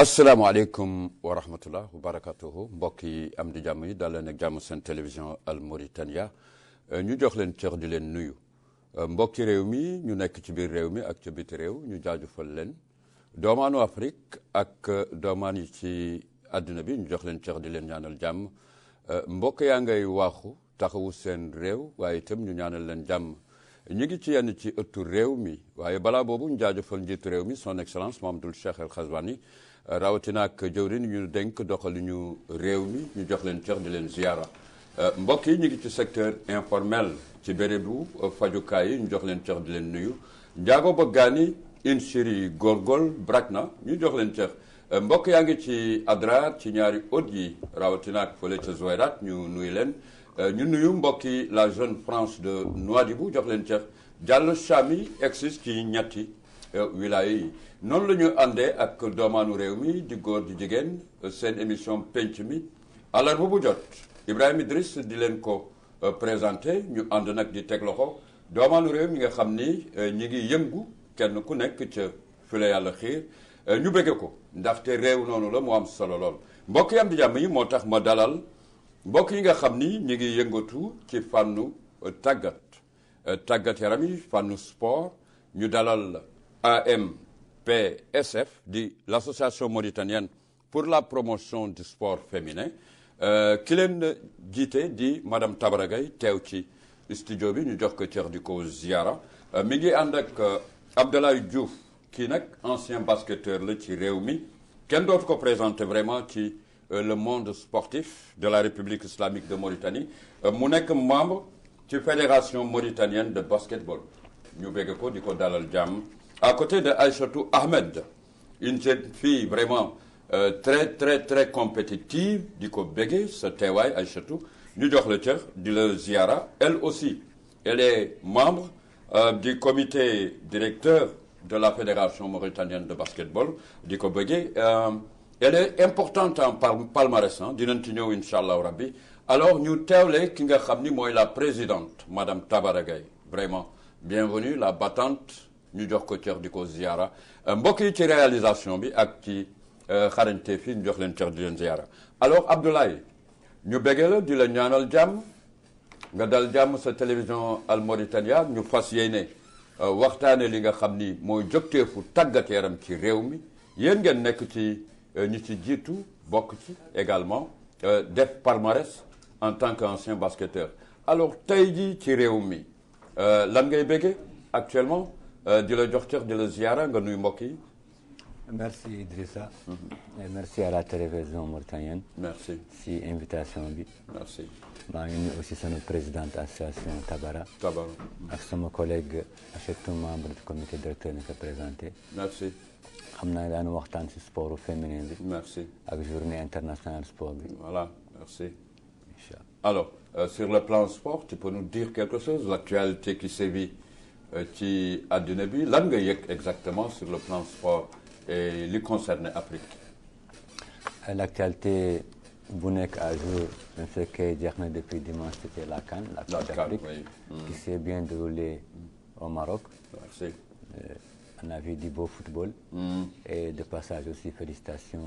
asalaamaaleykum wa rahmatullah wa barakatuhu mbokk yi am di jàmm yi dal leen ak jàmm seen télévision Al Mauritania ñu jox leen cër di leen nuyu mbokki réew mi ñu nekk ci biir réew mi ak ci biti réew ñu jaajëfal leen doomaanu Afrique ak doomaan yi ci àdduna bi ñu jox leen cër di leen ñaanal jàmm mbokk yaa ngay waaxu taxawu seen réew waaye itam ñu ñaanal leen jàmm ñu ngi ci yenn ci ëttu réew mi waaye balaa boobu ñu jaajëfal njiitu réew mi son excellence Mamadou Cheikh El Ghazouani rawatina ak jëwriñ ñu dénk doxalinu réew mi ñu jox leen cër di leen ziara mbokk yi ñu ngi ci secteur informel ci bérébu fajukaay yi ñu jox leen cër di leen nuyu njaago bëggaani insiri góorgóol brak na ñu jox leen cër mbokk yaa ngi ci Adrar ci ñaari ot yi rawatina ak fële ca Zouérat ñu nuyu leen ñu nuyu mbokki la jeune France de Nouadhibou jox leen cër Diallo Chami existe ci ñetti wilaya yi noonu la ñu àndee ak doomaanu réew mi di góor di jigéen seen émission penc mi àllarba bu jot Ibrahima Idriss di leen ko présenté ñu ànd nag di teg loxo doomaanu réew mi nga xam ni ñi ngi yëngu kenn ku nekk ca fi la yàlla xiir ñu bëgge ko ndaxte réew noonu la mu am solo lool mbokk yi am di jàmm yi moo tax ma dalal mbokk yi nga xam ni ñi ngi yëngatu ci fànnu tàggat yaram yi fànnu sport ñu dalal AMPSF di l'association mauritanienne pour la promotion du sport féminin ki leen jiite di madame Tabara Gaye teew ci studio bi ñu jox ko cër di ko ziara mi ngi ànd ak Abdoulaye Diouf kii nag ancien basketteur la ci réew mi kenn dootu ko présenté vraiment ci le monde sportif de la République islamique de Mauritanie mu nekk membre ci fédération mauritanienne de basketball ñu bégg ko di ko dalal jàmm à côté de Aïchatou Ahmed une jeune fille vraiment très compétitive di ko béggee sa teewaay Aïchatou ñu jox la cër di la ziara elle aussi elle est membre du comité directeur de la fédération mauritanienne de basketball di ko béggee elle est importante en palmarès dinañ ci ñëw incha allahu rabbi alors ñu teewle ki nga xam ni mooy la présidente madame Tabara Gaye vraiment bienvenue la battante ñu jox ko cër di ko ziara mbokk yi ci réalisation bi ak ci xarañte fi ñu jox leen cër di leen ziara alors Abdoulaye ñu béggee la di la ñaanal jàmm nga dal jàmm sa télévision Al Mauritania ñu fas yéene waxtaane li nga xam ni mooy jógteefu tàggat yaram ci réew mi yéen ngeen nekk ci ñi ci jiitu bokk ci également def palmarès en tant qu'ancien basketteur alors tey jii ci réew mi lan ngay béggee actuellement di la jox cër di la ziara nga nuyu mbokk yi. merci Idrissa. Et merci à la télévision mauritanienne. merci si invitation bi. merci. maa ngi nuyu aussi sama présidente association Tabara. ak sama collègue Aïchatou membre du comité directeur ni ko présenté. merci. xam naa daanu waxtaan si sport féminin bi. merci. ak journée internationale sport bi. voilà merci. Inch'Allah. alors sur le plan sport tu peux nous dire quelque chose l'actualité qui sévit ci àdduna bi lan nga yëg exactement sur le plan sport et li concerne Afrique. l'actualité bu nekk à jour même ce que jeex na depuis dimanche c'était la CAN. la Coupe d'Afrique oui. qui s'est bien déroulée au Maroc. merci. On a vu du beau football. Et de passage aussi félicitations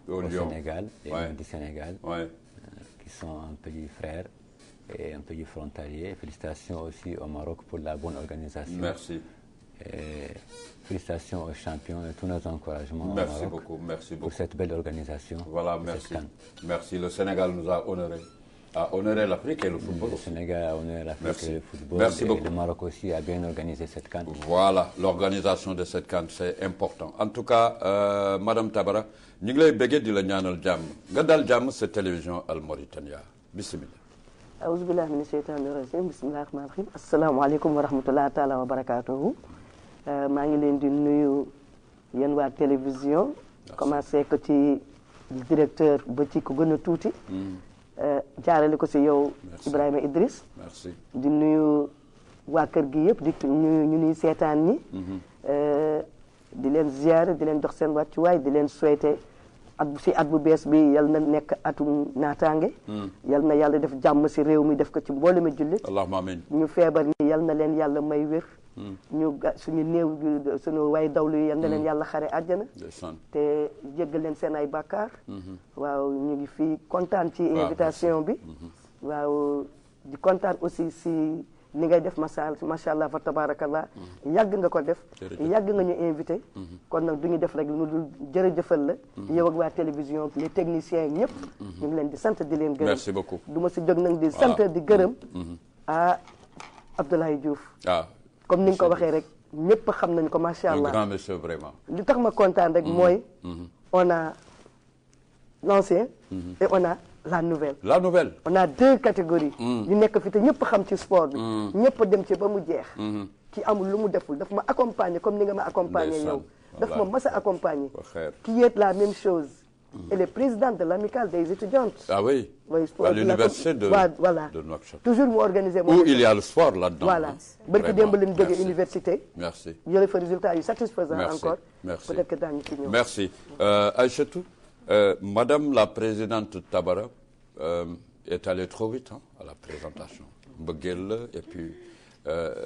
au Sénégal, les gens du Sénégal, qui sont un pays frère et un pays frontalier. Félicitations aussi au Maroc pour la bonne organisation. Merci. Et félicitations aux champions et tous nos encouragements merci au Maroc beaucoup, merci beaucoup pour cette belle organisation. Voilà, merci. Merci. Le Sénégal nous a honoré l'Afrique et le football. Le Sénégal a honoré l'Afrique Merci. et le football. Merci et beaucoup. le Maroc aussi a bien organisé cette CAN. Voilà, l'organisation de cette CAN, c'est important. En tout cas, Madame Tabara, ñu ngi lay bëggee di la ñaanal jàmm nga dal jàmm sa télévision Al Mauritania bismillah. A'uuzu billahi mina shaytaani rajiim bismillahi rahmaani rahiim asalaamaaleykum wa rahmatullahi taala wa barakaatuhu. maa ngi leen di nuyu yéen waa télévision. commencé ko ci directeur ba ci ko gën a tuuti. jaarale ko si yow. Ibrahima Idriss. merci. di nuyu waa kër gi yëpp di nuyu ñu nuy seetaan ñi. di leen ziare di leen dox seen wàccuwaay di leen souhaiter at bu bees bi yal na nekk atum naataange. yal na yàlla def jàmm si réew mi def ko ci mboolem jullit. allahumma amiin. ñu feebar ñi yal na leen yàlla may wér. ñu suñu néew suñu way dawlu yi yal na leen yàlla xare àjjana te jéggal leen seen ay bàkkaar waaw ñu ngi fii kontaan ci invitation bi waaw di kontaan aussi si ni ngay def macha allah fa tabarakallah yàgg nga ko def yàgg nga ñu invité kon nag du ñu def rek lu dul jërëjëfal la yow ak waa télévision les techniciens ñëpp ñu ngi leen di sant di leen gërëm merci beaucoup du ma si jóg nag di sant di gërëm Abdoulaye Diouf comme ni nga ko waxee rek ñëpp xam nañu ko macha allah un grand monsieur vraiment li tax ma kontaan rek mooy on a l'ancien et on a la nouvelle. On a 2 catégories. ñu nekk fi te ñëpp xam ci sport bi. ñëpp dem ci ba mu jeex. ki amul lu mu deful daf ma accompagner comme ni nga ma accompagner yow. daf ma mas a accompagner. qui est la même chose. Elle est présidente de l'amicale des étudiantes. Ah oui. À l'université de Nouakchott. Toujours mu organiser. Où il y a le sport là-dedans. Voilà barki démb lañ jógee université. Merci. yore fa résultat yu satisfaisant encore. Merci. Peut-être que daañu ci ñëw. Merci Aïchatou. Madame la présidente Tabara est allée trop vite à la présentation. Et puis,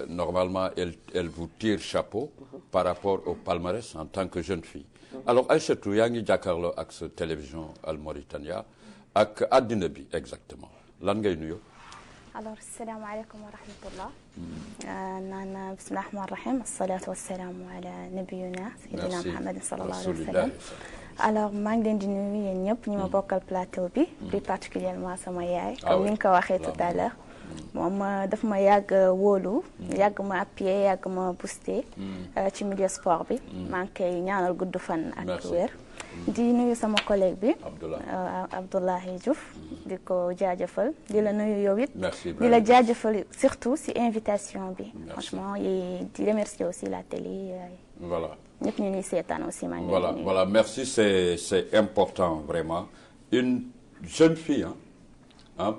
normalement, elle vous tire chapeau par rapport au palmarès en tant que jeune fille. Alors, Aïchatou, yaa ngi jàkkaarloo ak sa télévision Al Mauritania ak àddina bi exactement lan ngay nuyoo. Alors, assalamu alaikum wa rahmatullah. Nana bismillah rahman rahim. Assalatu wassalamu ala nabiyuna sayyidina Muhammad sallallahu alayhi wa sallam. Alors maa ngi leen di nuyu yéen ñëpp ñi ma bokkal plateau bi. plus particulièrement sama yaay. comme ni nga ko waxee tout à l'heure moom daf ma yàgg wóolu. yàgg ma appuyer yàgg ma booster. ci milieu sport bi. maa ngi koy ñaanal gudd fan ak wér. di nuyu sama collègue bi. Abdoulaye Diouf. di ko jaajëfal di la nuyu yow it. di la jaajëfal surtout si invitation bi. franchement di remercier aussi la télé. Voilà. Voilà, merci, c'est important vraiment. Une jeune fille,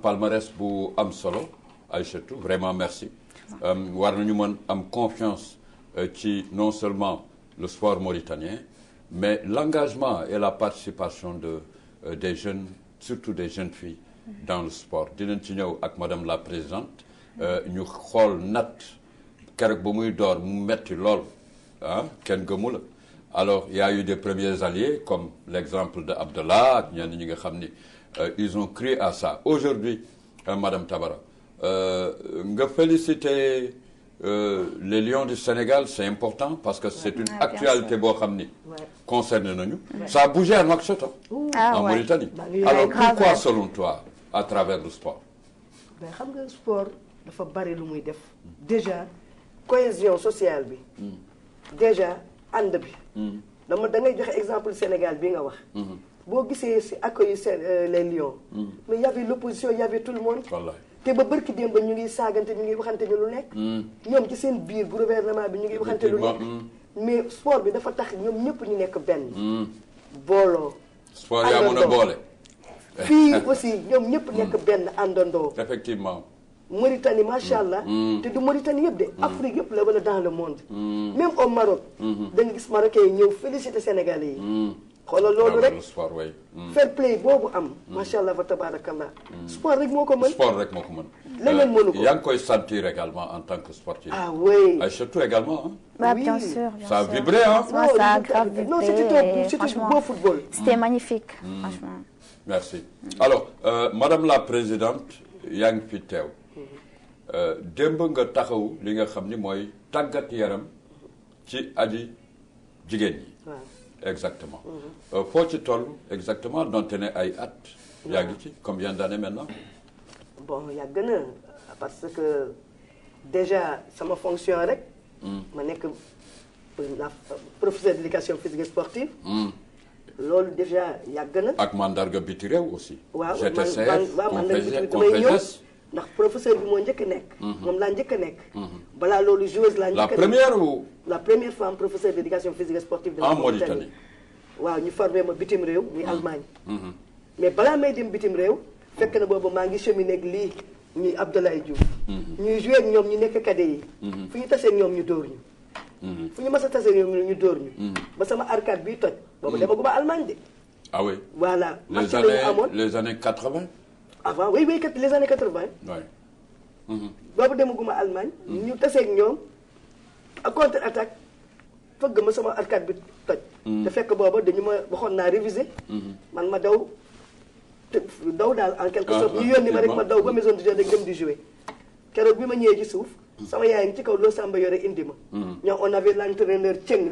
palmarès pour am solo, Aïchatou, vraiment merci. War nañu mën am confiance ci non seulement le sport mauritanien, mais l'engagement et la participation des jeunes, surtout des jeunes filles, dans le sport. Dinañ ci ñëw ak madame la présidente, ñu xool nat keroog ba muy door mu metti lool. Kenn gëmu la alors il y a eu des premiers alliés comme l'exemple de Abdallah ak ñenn ñi nga xam ni ils ont cru à ça aujourd'hui madame Tabara nga féliciter les Lions du Sénégal c'est important parce que c'est une actualité boo xam ni concerne nañu ça a bougé à Nouakchott en Mauritanie alors pourquoi selon toi à travers le sport mais xam nga sport dafa bari lu muy def déjà cohésion sociale bi déjà ànd bi da ngay joxe exemple Sénégal bi nga wax boo gisee si accueil les Lions mais y avait l'opposition y avait tout le monde te ba bërki démb ñu ngi saagante ñu ngi waxante ñu lu nekk ñoom ci seen biir gouvernement bi ñu ngi waxante lu nekk mais sport bi dafa tax ñoom ñëpp ñu nekk benn booloo sport yaa mën a boole fii aussi ñoom ñëpp nekk benn àndandoo effectivement Mauritanie macha allah te du Mauritanie yëpp de Afrique yëpp la wala dans le monde même au Maroc da nga gis Marocains yi ñëw féliciter Sénégalais yi xoolal loolu rek fair play boobu am macha allah fa tabarakallah sport rek moo ko mën leneen mënu ko yaa ngi koy sentir également en tant que sportif oui Aïchatou également bien sûr ça a vibré ça a grave vibré non c'était beau football c'était magnifique franchement merci alors madame la présidente yaa ngi fi teew démb nga taxaw li nga xam ni mooy tàggat yaram ci aji jigéen ñi exactement foo ci toll exactement donte ne ay at yaa ngi ci combien d'années maintenant bon yàgg na parce que déjà sama fonction rek ma nekk professeur d'éducation physique et sportive loolu déjà yàgg na ak mandarga biti réew aussi waaw GTCF Confédès ndax professeur bi moo njëkk a nekk moom laa njëkk a nekk balaa loolu joueuse laa njëkk a nekk la première femme professeur d'éducation physique et sportive de la Mauritanie waaw ñu formé ma bitim réew muy Allemagne mais balaa may dem bitim réew fekk na boobu maa ngi cheminé ak lii ñuy Abdoulaye Diouf ñuy joué ak ñoom ñu nekk cadet yi fu ñu tasee ñoom ñu dóor ñu fu ñu mas a tasee ñoom ñu dóor ñu ba sama arcade bii toj boobu demaguma Allemagne de ah oui voilà les années 80 avant oui les années 80 boobu demaguma Allemagne ñu taseeg ñoom contre attaque fëgg ma sama arcade bi toj. te fekk booba dañu ma waxoon naa réviser. man ma daw daal en quelque sorte ñu yónni ma rek ma daw ba maison de jeu rek dem di jouer keroog bi ma ñëwee ci suuf. sama yaay ngi ci kaw loo Samba yore indi ma. ñoom on avait l'entraîneur Thieng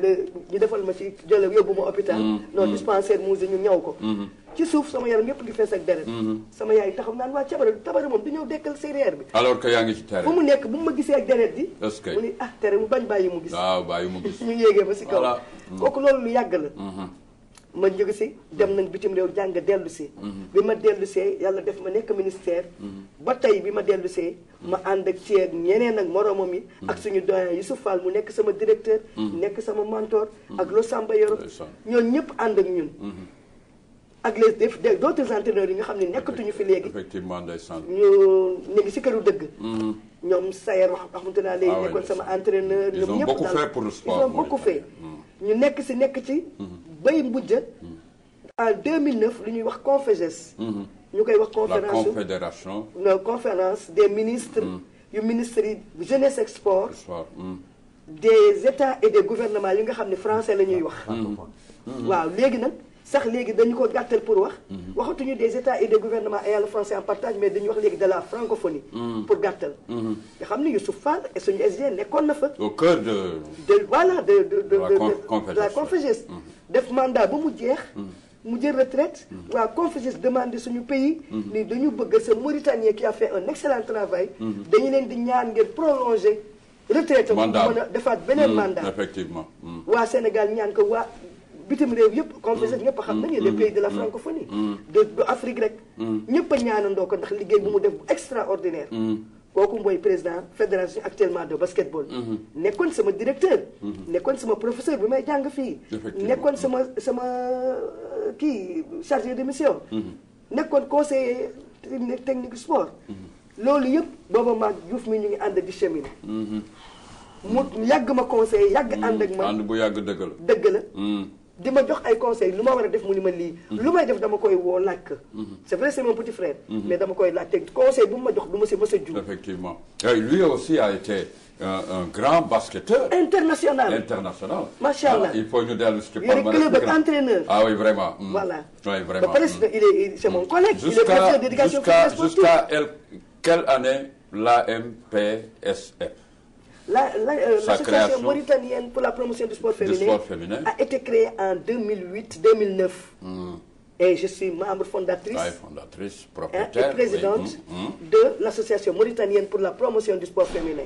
ñu defal ma ci jële yóbbu ma hôpital. non dispensaire musée ñu ñaw ko. ci suuf sama yaram yëpp ngi fees ak deret. sama yaay taxaw naan waa tabara moom du ñëw dekkal séeréer bi. alors que yaa ngi ci terrain. fu mu nekk bu mu ma gisee ak deret ji. est-ce que mu ni tere mu bañ bàyyi mu gis. waaw bàyyi mu gis. ñu yéegee ba si kaw. voilà kooku loolu lu yàgg la. ma jóge si dem nañ bitim réew jàng dellu si. bi ma dellu see yàlla def ma nekk ministère. ba tey bi ma dellu see. ma ànd ak ci ñeneen ak moromam yi. ak suñu doyen Youssouf Fall mu nekk sama directeur. nekk sama mentor. ak Lo Samba Yoro ñooñu ñëpp ànd ak ñun. ak les d'autres entraîneurs yi nga xam ne nekkatuñu fi léegi. effectivement ndeysaan. ñu ngi si këru dëgg. ñoom Sayer wax rahmatulah léegi nekkoon sama entraîneur. ñoom ñëpp beaucoup fait pour le sport. ils ont beaucoup fait. ñu nekk ci. bay mujj en 2009 lu ñuy wax CONFEJES. ñu koy wax conférence la confédération. conférence des ministres. yu ministres yi jeunesse et sport. des états et des gouvernements yi nga xam ne français la ñuy wax. waaw léegi nag sax léegi dañu ko gàttal pour wax. waxatuñu des états et des gouvernements ayant le français en partage mais dañuy wax léegi de la francophonie. pour gàttal. nga xam ne Youssouf Fall et suñu SG nekkoon na fa. au cœur de la CONFEJES. def mandat ba mu jeex. mu jël retraite. waa CONFEJES demandé suñu pays. ni dañu bëgg sa Mauritanien qui a fait un excellent travail. dañu leen di ñaan ngeen prolonger. retraite mu mën a defaat beneen mandat. effectivement. waa Sénégal ñaan ko waa bitim réew yëpp CONFEJES ñëpp a xam nañu les pays de la francophonie. de Afrique rek. ñëpp a ñaanandoo ko ndax liggéey bu mu def bu extraordinaire. kooku mooy président fédération actuellement de basketball. nekkoon sama directeur. nekkoon sama professeur bi may jàng fii. nekkoon sama kii chargé de mission. nekkoon conseiller technique sport. loolu yëpp booba maag Diouf mi ñu ngi ànd di cheminer. mu yàgg ma conseiller yàgg ànd ak ma. ànd bu yàgg dëgg la. dëgg la. di ma jox ay conseils lu ma war a def mu ni ma lii. lu may def dama koy woo laaj ko. c'est vrai c'est mon petit frère. mais dama koy laaj te conseil bu ma jox du ma si mës a jug. effectivement et lui aussi a été un grand basketteur. international. macha allah il faut ñu dellu ci palmarès. il est club ak entraîneur. ah oui vraiment. voilà. oui vraiment. ba pare c'est mon collègue. il est professeur d'éducation physique et sportive. jusqu'à quelle année l'AMPSF. L'association mauritanienne pour la promotion du sport féminin a été créée en 2008-2009. Et je suis membre fondatrice, fondatrice propriétaire, et présidente de l'association mauritanienne pour la promotion du sport féminin.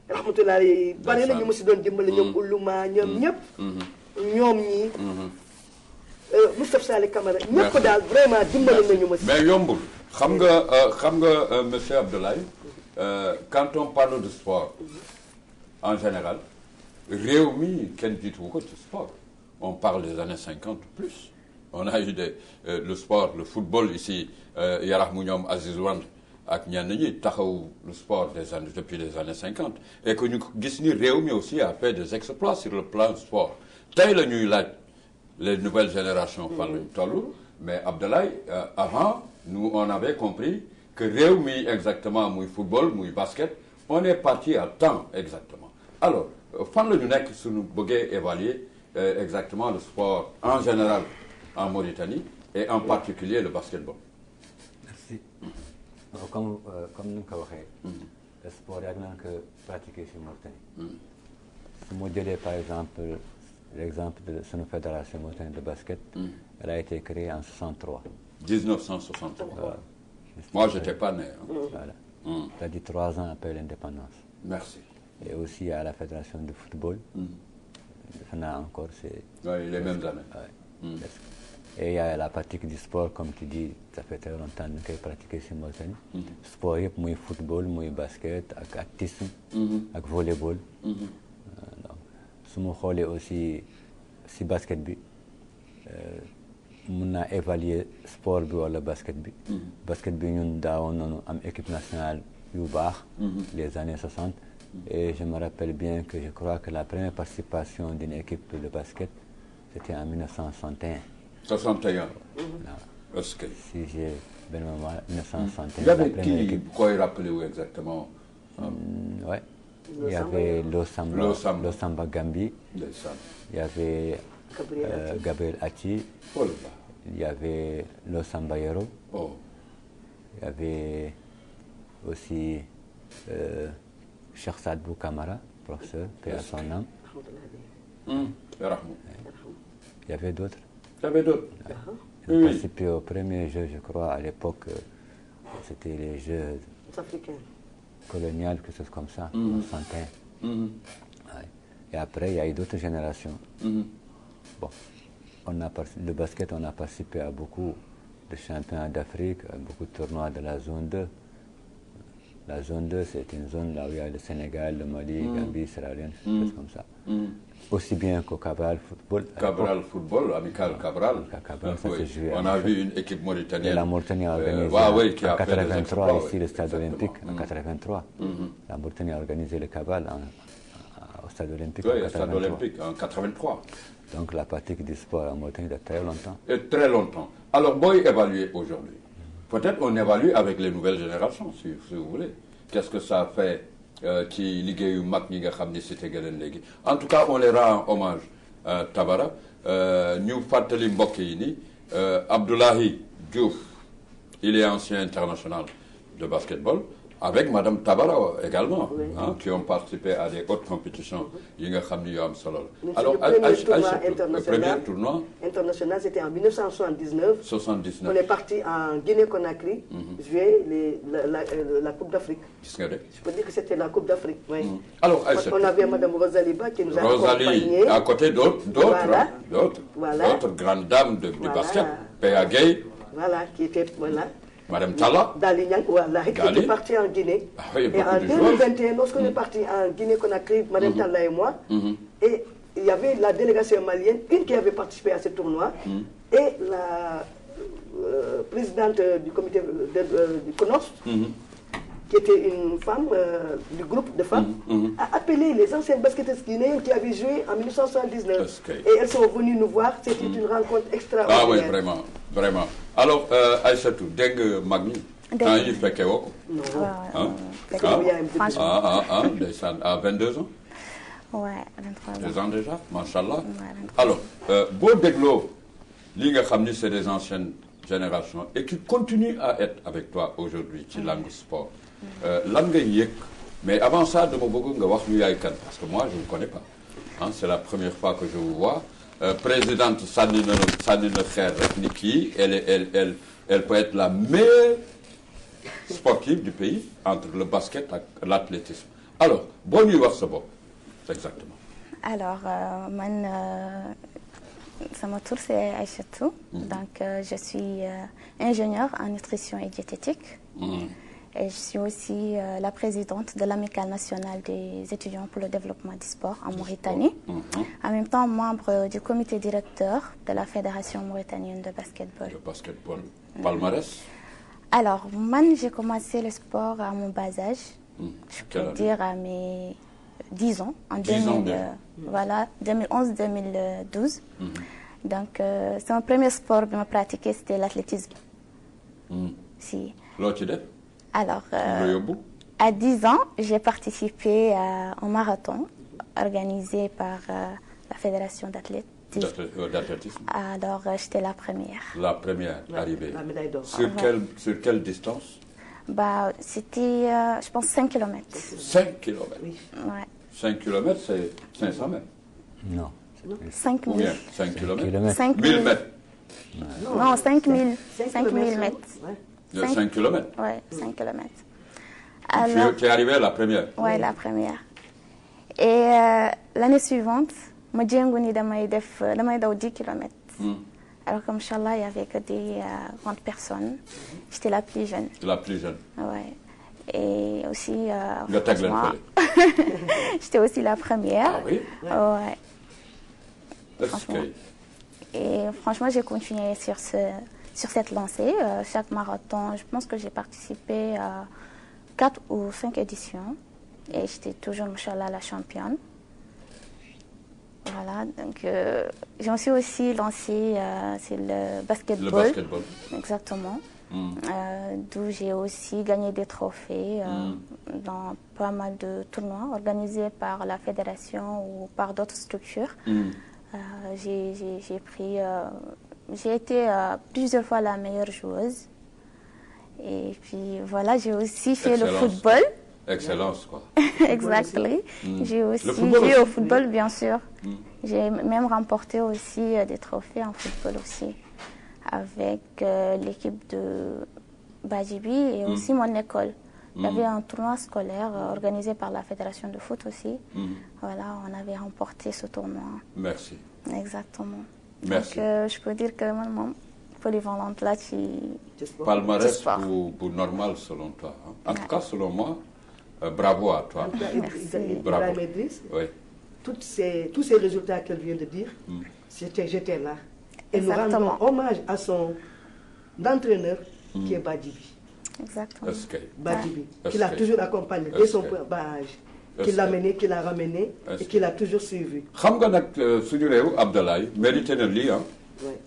rahmatullah bari na ñu ma si doon dimbali ñoom Oulouma ñoom ñëpp. ñoom ñi Moustapha Saleh Camara ñëpp daal vraiment dimbali nañu ma si. mais yombul xam nga monsieur Abdoulaye. Quand on parle de sport en général réew mi kenn jiitu ko ci sport on parle des années 50 plus on a eu le sport le football ici yarax mu ñoom Aziz Wande ak ñenn ñi taxaw le sport depuis les années 50 et que ñu gis ni réew mi aussi a fait des exploits sur le plan sport tey la ñuy laaj les nouvelles générations fan lañu toll mais Abdoulaye avant nous on avait compris que réew mi exactement muy football muy basket on est parti à temps exactement alors fan la ñu nekk suñu bëggee évaluer exactement le sport en général en Mauritanie et en particulier le basketball. Merci. comme ni nga ko waxee. le sport yàgg nañu ko pratiquer ci Mauritanie. su ma jëlee par exemple l'exemple de suñu fédération mauritanienne de basket. elle a été créée en 63. 1963. Moi, je n'étais pas né. Voilà. C'est-à-dire 3 ans après l'indépendance. Merci. Et aussi à la fédération de football. Encore, c'est... Oui, les mêmes années. Ouais. Et il y a la pratique du sport, comme tu dis, ça fait très longtemps que je pratique ici en Mauritanie. Sport, il y a football, il y a basket, il y a athlétisme, il y a volleyball. Donc, si je regarde aussi le basket, mun naa évaluer sport bi wala basket bi. basket bi ñun daawoon nañu am équipe nationale yu baax. les années 60. et je me rappelle bien que je crois que la première participation d'une équipe de basket c'était en 1961. 61. waaw. est-ce que. si j'ai benn mémoire 1961. y avait qui koy rappelé wu exactement. ouais. Il y avait Losamba Gambi. Il y avait Gabriel Ati. Il y avait Losamba Yero. Il y avait aussi Cheikh Sadbou Kamara, professeur, paix à son âme. Il y avait d'autres. Il y avait d'autres. Ils ont participé aux premiers jeux, je crois, à l'époque, c'était les jeux coloniaux, quelque chose comme ça, en 61. Ouais. Et après, il y a eu d'autres générations. Bon, le basket, on a participé à beaucoup de championnats d'Afrique, beaucoup de tournois de la zone 2. La zone 2, c'est une zone là où il y a le Sénégal, le Mali, Gambie, Sierra Leone, des choses comme ça. Aussi bien qu'au Cabral Football. Cabral Football, amical Cabral. Cabral, ça s'est joué. On a vu une équipe mauritanienne. Et la Mauritanie a organisé en 83 ici le stade olympique, en 83. La Mauritanie a organisé le Cabral au stade olympique en 83. Oui, au stade olympique en 83. Donc la pratique du sport en Mauritanie de très longtemps. Et très longtemps. Alors, bon, évaluer aujourd'hui. Peut-être on évalue avec les nouvelles générations, si vous voulez. Qu'est-ce que ça fait qui liggéeyu mag ñi nga xam ni cité gëleen léegi. En tout cas, on les rend hommage Tabara. Ñu fàttali mbokk yi ni Abdoulaye Diouf, il est ancien international de basketball, avec Madame Tabara également, qui ont participé à des hautes compétitions. Alors, le premier tournoi international, c'était en 1979. On est parti en Guinée-Conakry jouer la Coupe d'Afrique. Je peux dire que c'était la Coupe d'Afrique. Oui. Alors, on avait Madame Rosalie Ba qui nous a accompagnés. À côté d'autres grandes dames du basket, P.A. Gueye. Voilà, qui était... Voilà. Madame Tala qui était partie en Guinée. Et en 2021, lorsqu'on est parti en Guinée-Conakry, Madame Tala et moi, et il y avait la délégation malienne, une qui avait participé à ce tournoi, et la présidente du comité du CONOS, qui était une femme du groupe de femmes, a appelé les anciennes basketteuses guinéennes qui avaient joué en 1979. Et elles sont venues nous voir. C'était une rencontre extraordinaire. Ah oui, vraiment, vraiment. Alors, Aïssatou, dès que Magni, quand il fait qu'il Non. À 22 ans? Ouais, 23 ans. 2 ans déjà, machallah. Alors, beau déglo, c'est des anciennes générations et qui continuent à être avec toi aujourd'hui, qui langue sport. Mais avant ça, de mon parce que moi, je ne vous connais pas. C'est la première fois que je vous vois. Présidente Sanine Niki, elle peut être la meilleure sportive du pays entre le basket et l'athlétisme. Alors, bonne nuit, exactement. Alors, mon tour, c'est Aïchatou. Donc, je suis ingénieure en nutrition et diététique. Et je suis aussi la présidente de l'Amicale nationale des étudiants pour le développement du sport en Mauritanie. En même temps, membre du comité directeur de la Fédération mauritanienne de basketball. Le basketball. Palmarès? Alors, moi, j'ai commencé le sport à mon bas âge. Je peux dire à mes 10 ans, en 2011-2012. Donc, c'est mon premier sport que j'ai pratiqué, c'était l'athlétisme. Si. Alors, à 10 ans, j'ai participé au marathon organisé par la Fédération d'athlétisme. Alors, j'étais la première. La première arrivée. La médaille d'or. Sur quelle distance? C'était, je pense, 5 km. 5 km? Oui. Ouais. 5 km, c'est 500 mètres? Non. 5 000. 5 km? 5 000 mètres? Non, 5 000. 5 000 mètres. 5 km? Oui, 5 km. Tu es arrivée la première? Oui, la première. Et l'année suivante, je suis allée 10 km. Alors comme Inch'Allah, il n'y avait que des grandes personnes. J'étais la plus jeune. La plus jeune? Oui. Et aussi, j'étais aussi la première. Ah oui? Ouais. Franchement. Et franchement, j'ai continué sur cette lancée. Chaque marathon, je pense que j'ai participé à 4 ou 5 éditions. Et j'étais toujours, Inch'Allah, la championne. Voilà, donc je me suis aussi lancée sur le basketball. Le basketball. Exactement. d'où j'ai aussi gagné des trophées dans pas mal de tournois organisés par la fédération ou par d'autres structures. J'ai été plusieurs fois la meilleure joueuse. Et puis voilà, j'ai aussi fait le football. Excellence, quoi. Exactement. J'ai aussi joué au football, bien sûr. J'ai même remporté aussi des trophées en football aussi, avec l'équipe de Badjibi et aussi mon école. Il y avait un tournoi scolaire organisé par la fédération de foot aussi. Voilà, on avait remporté ce tournoi. Merci. Exactement. Merci. Donc, je peux dire que moi, polyvalente là, palmarès pour normal selon toi. Hein. En tout cas, selon moi, bravo à toi. Bravo. Oui. Tous ces résultats qu'elle vient de dire, j'étais là. Et nous rendons hommage à son entraîneur qui est Badjibi. Exactement. Badjibi, qui l'a toujours accompagné dès son bas âge. Qui l'a mené, qui l'a ramené et qui l'a toujours suivi. Xam nga nag suñu réew Abdoulaye mérité na lii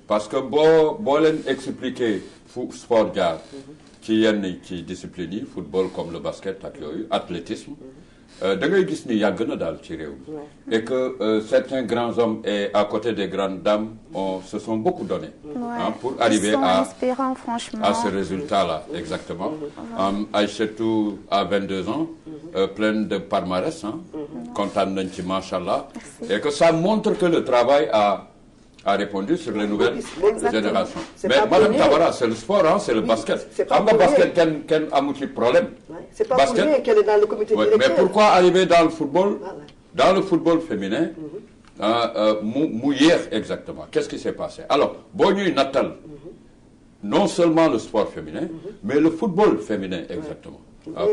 parce que boo leen expliquer fu sport jaar ci yenn ci discipline yi football comme le basket ak yooyu athlétisme da ngay gis ni yàgg na daal ci réew mi et que certains grands hommes et à côté des grandes dames se sont beaucoup donnés pour arriver à ce résultat-là exactement. Aïchetou a 22 ans pleine de palmarès kontaan nañ ci machallah et que ça montre que le travail a répondu sur les nouvelles générations. Mais Madame Tabara, c'est le sport, hein, c'est le basket. Xam nga basket kenn amu ci problème. C'est pas pour rien qu'elle est dans le comité directeur. Mais pourquoi arriver dans le football, féminin, mu yéex exactement? Qu'est-ce qui s'est passé? Alors, boo ñuy nattal non seulement le sport féminin, mais le football féminin exactement.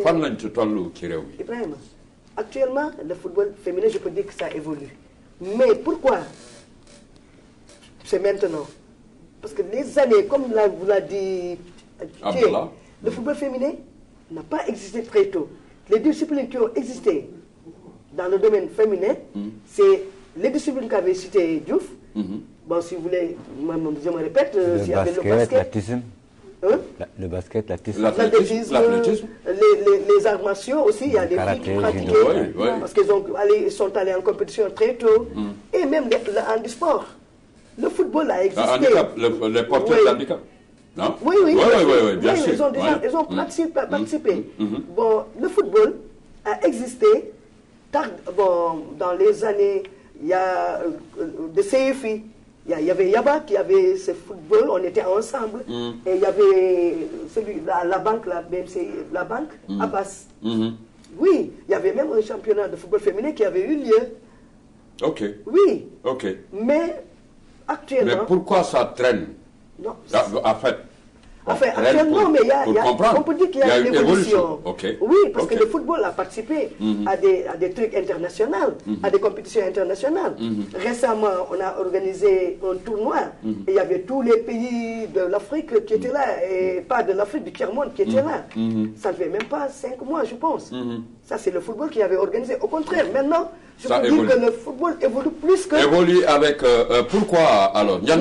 Fan lañ ci tollu ci réew mi. Ibrahima, actuellement, le football féminin, je peux dire que ça évolue. Mais pourquoi? C'est maintenant. Parce que les années, comme vous l'a dit, le football féminin n'a pas existé très tôt. Les disciplines qui ont existé dans le domaine féminin, c'est les disciplines qu'avait cité Diouf. Bon, si vous voulez, je me répète, s'il y avait le basket, le basket, l'athlétisme, les arts martiaux aussi, il y a des filles qui pratiquaient, parce qu'ils sont allés en compétition très tôt, et même le handisport. Le football a existé. Les porteurs d'handicap, non? Oui, bien sûr. Ils ont participé. Bon, le football a existé dans les années, il y a de CFI, il y avait Yaba qui avait ce football, on était ensemble, et il y avait la banque, la BMC, la banque, Abbas. Oui, il y avait même un championnat de football féminin qui avait eu lieu. Ok. Oui. Ok. Mais actuellement... Mais pourquoi ça traîne? Non. Actuellement, mais on peut dire qu'il y a une évolution. Oui, parce que le football a participé à des trucs internationaux, à des compétitions internationales. Récemment, on a organisé un tournoi et il y avait tous les pays de l'Afrique qui étaient là, et pas de l'Afrique, du tiers-monde qui étaient là. Ça ne fait même pas 5 mois, je pense. Ça, c'est le football qui avait organisé. Au contraire, maintenant, je peux dire que le football évolue plus que... Évolue avec... pourquoi alors? Il y a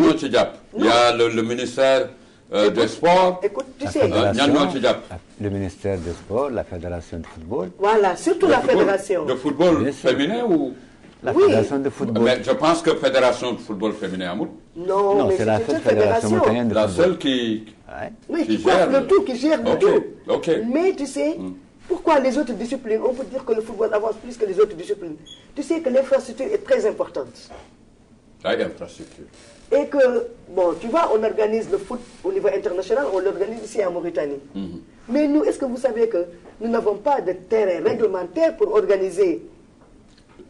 le ministère... des sports, écoute, tu sais, le ministère des Sports, la fédération de football. Voilà, surtout la fédération. De football féminin ou la fédération de football. Mais je pense que fédération de football féminin amour. Non, c'est la fédération montagnière de football. La seule qui gère le tout, qui gère le tout. Ok. Mais tu sais, pourquoi les autres disciplines, on peut dire que le football avance plus que les autres disciplines. Tu sais que l'infrastructure est très importante. L'infrastructure. Et que, bon, tu vois, on organise le foot au niveau international, on l'organise ici en Mauritanie. Mais nous, est-ce que vous savez que nous n'avons pas de terrain réglementaire pour organiser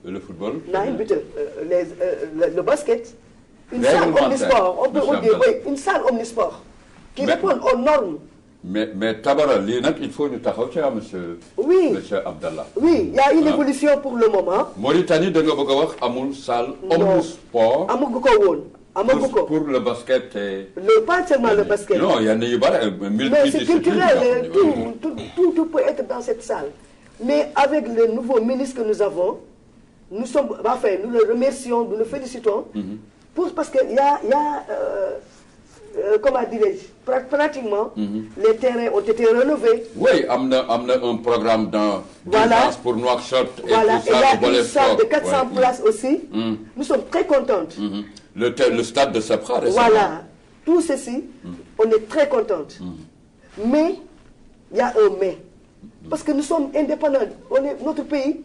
le football, le basket, une salle omnisport, on peut dire, une salle omnisport, qui répond aux normes. Mais Tabara, il faut nous taxaw monsieur Abdallah. Oui, il y a une évolution pour le moment. Mauritanie, de amul salle omnisport. Pour le basket et... Pas seulement le basket. Non, il y en a eu mais c'est culturel, tout peut être dans cette salle. Mais avec le nouveau ministre que nous avons, nous le remercions, nous le félicitons, parce qu'il y a comment dirais-je, pratiquement, les terrains ont été rénovés. Oui, am na un programme d'urgence pour Nouakchott et voilà. tout ça. Et il y a une salle de 400 places aussi. Nous sommes très contentes. Le stade de Sapra récemment. Voilà, tout ceci, on est très contentes. Mais, il y a un mais. Parce que nous sommes indépendants. Notre pays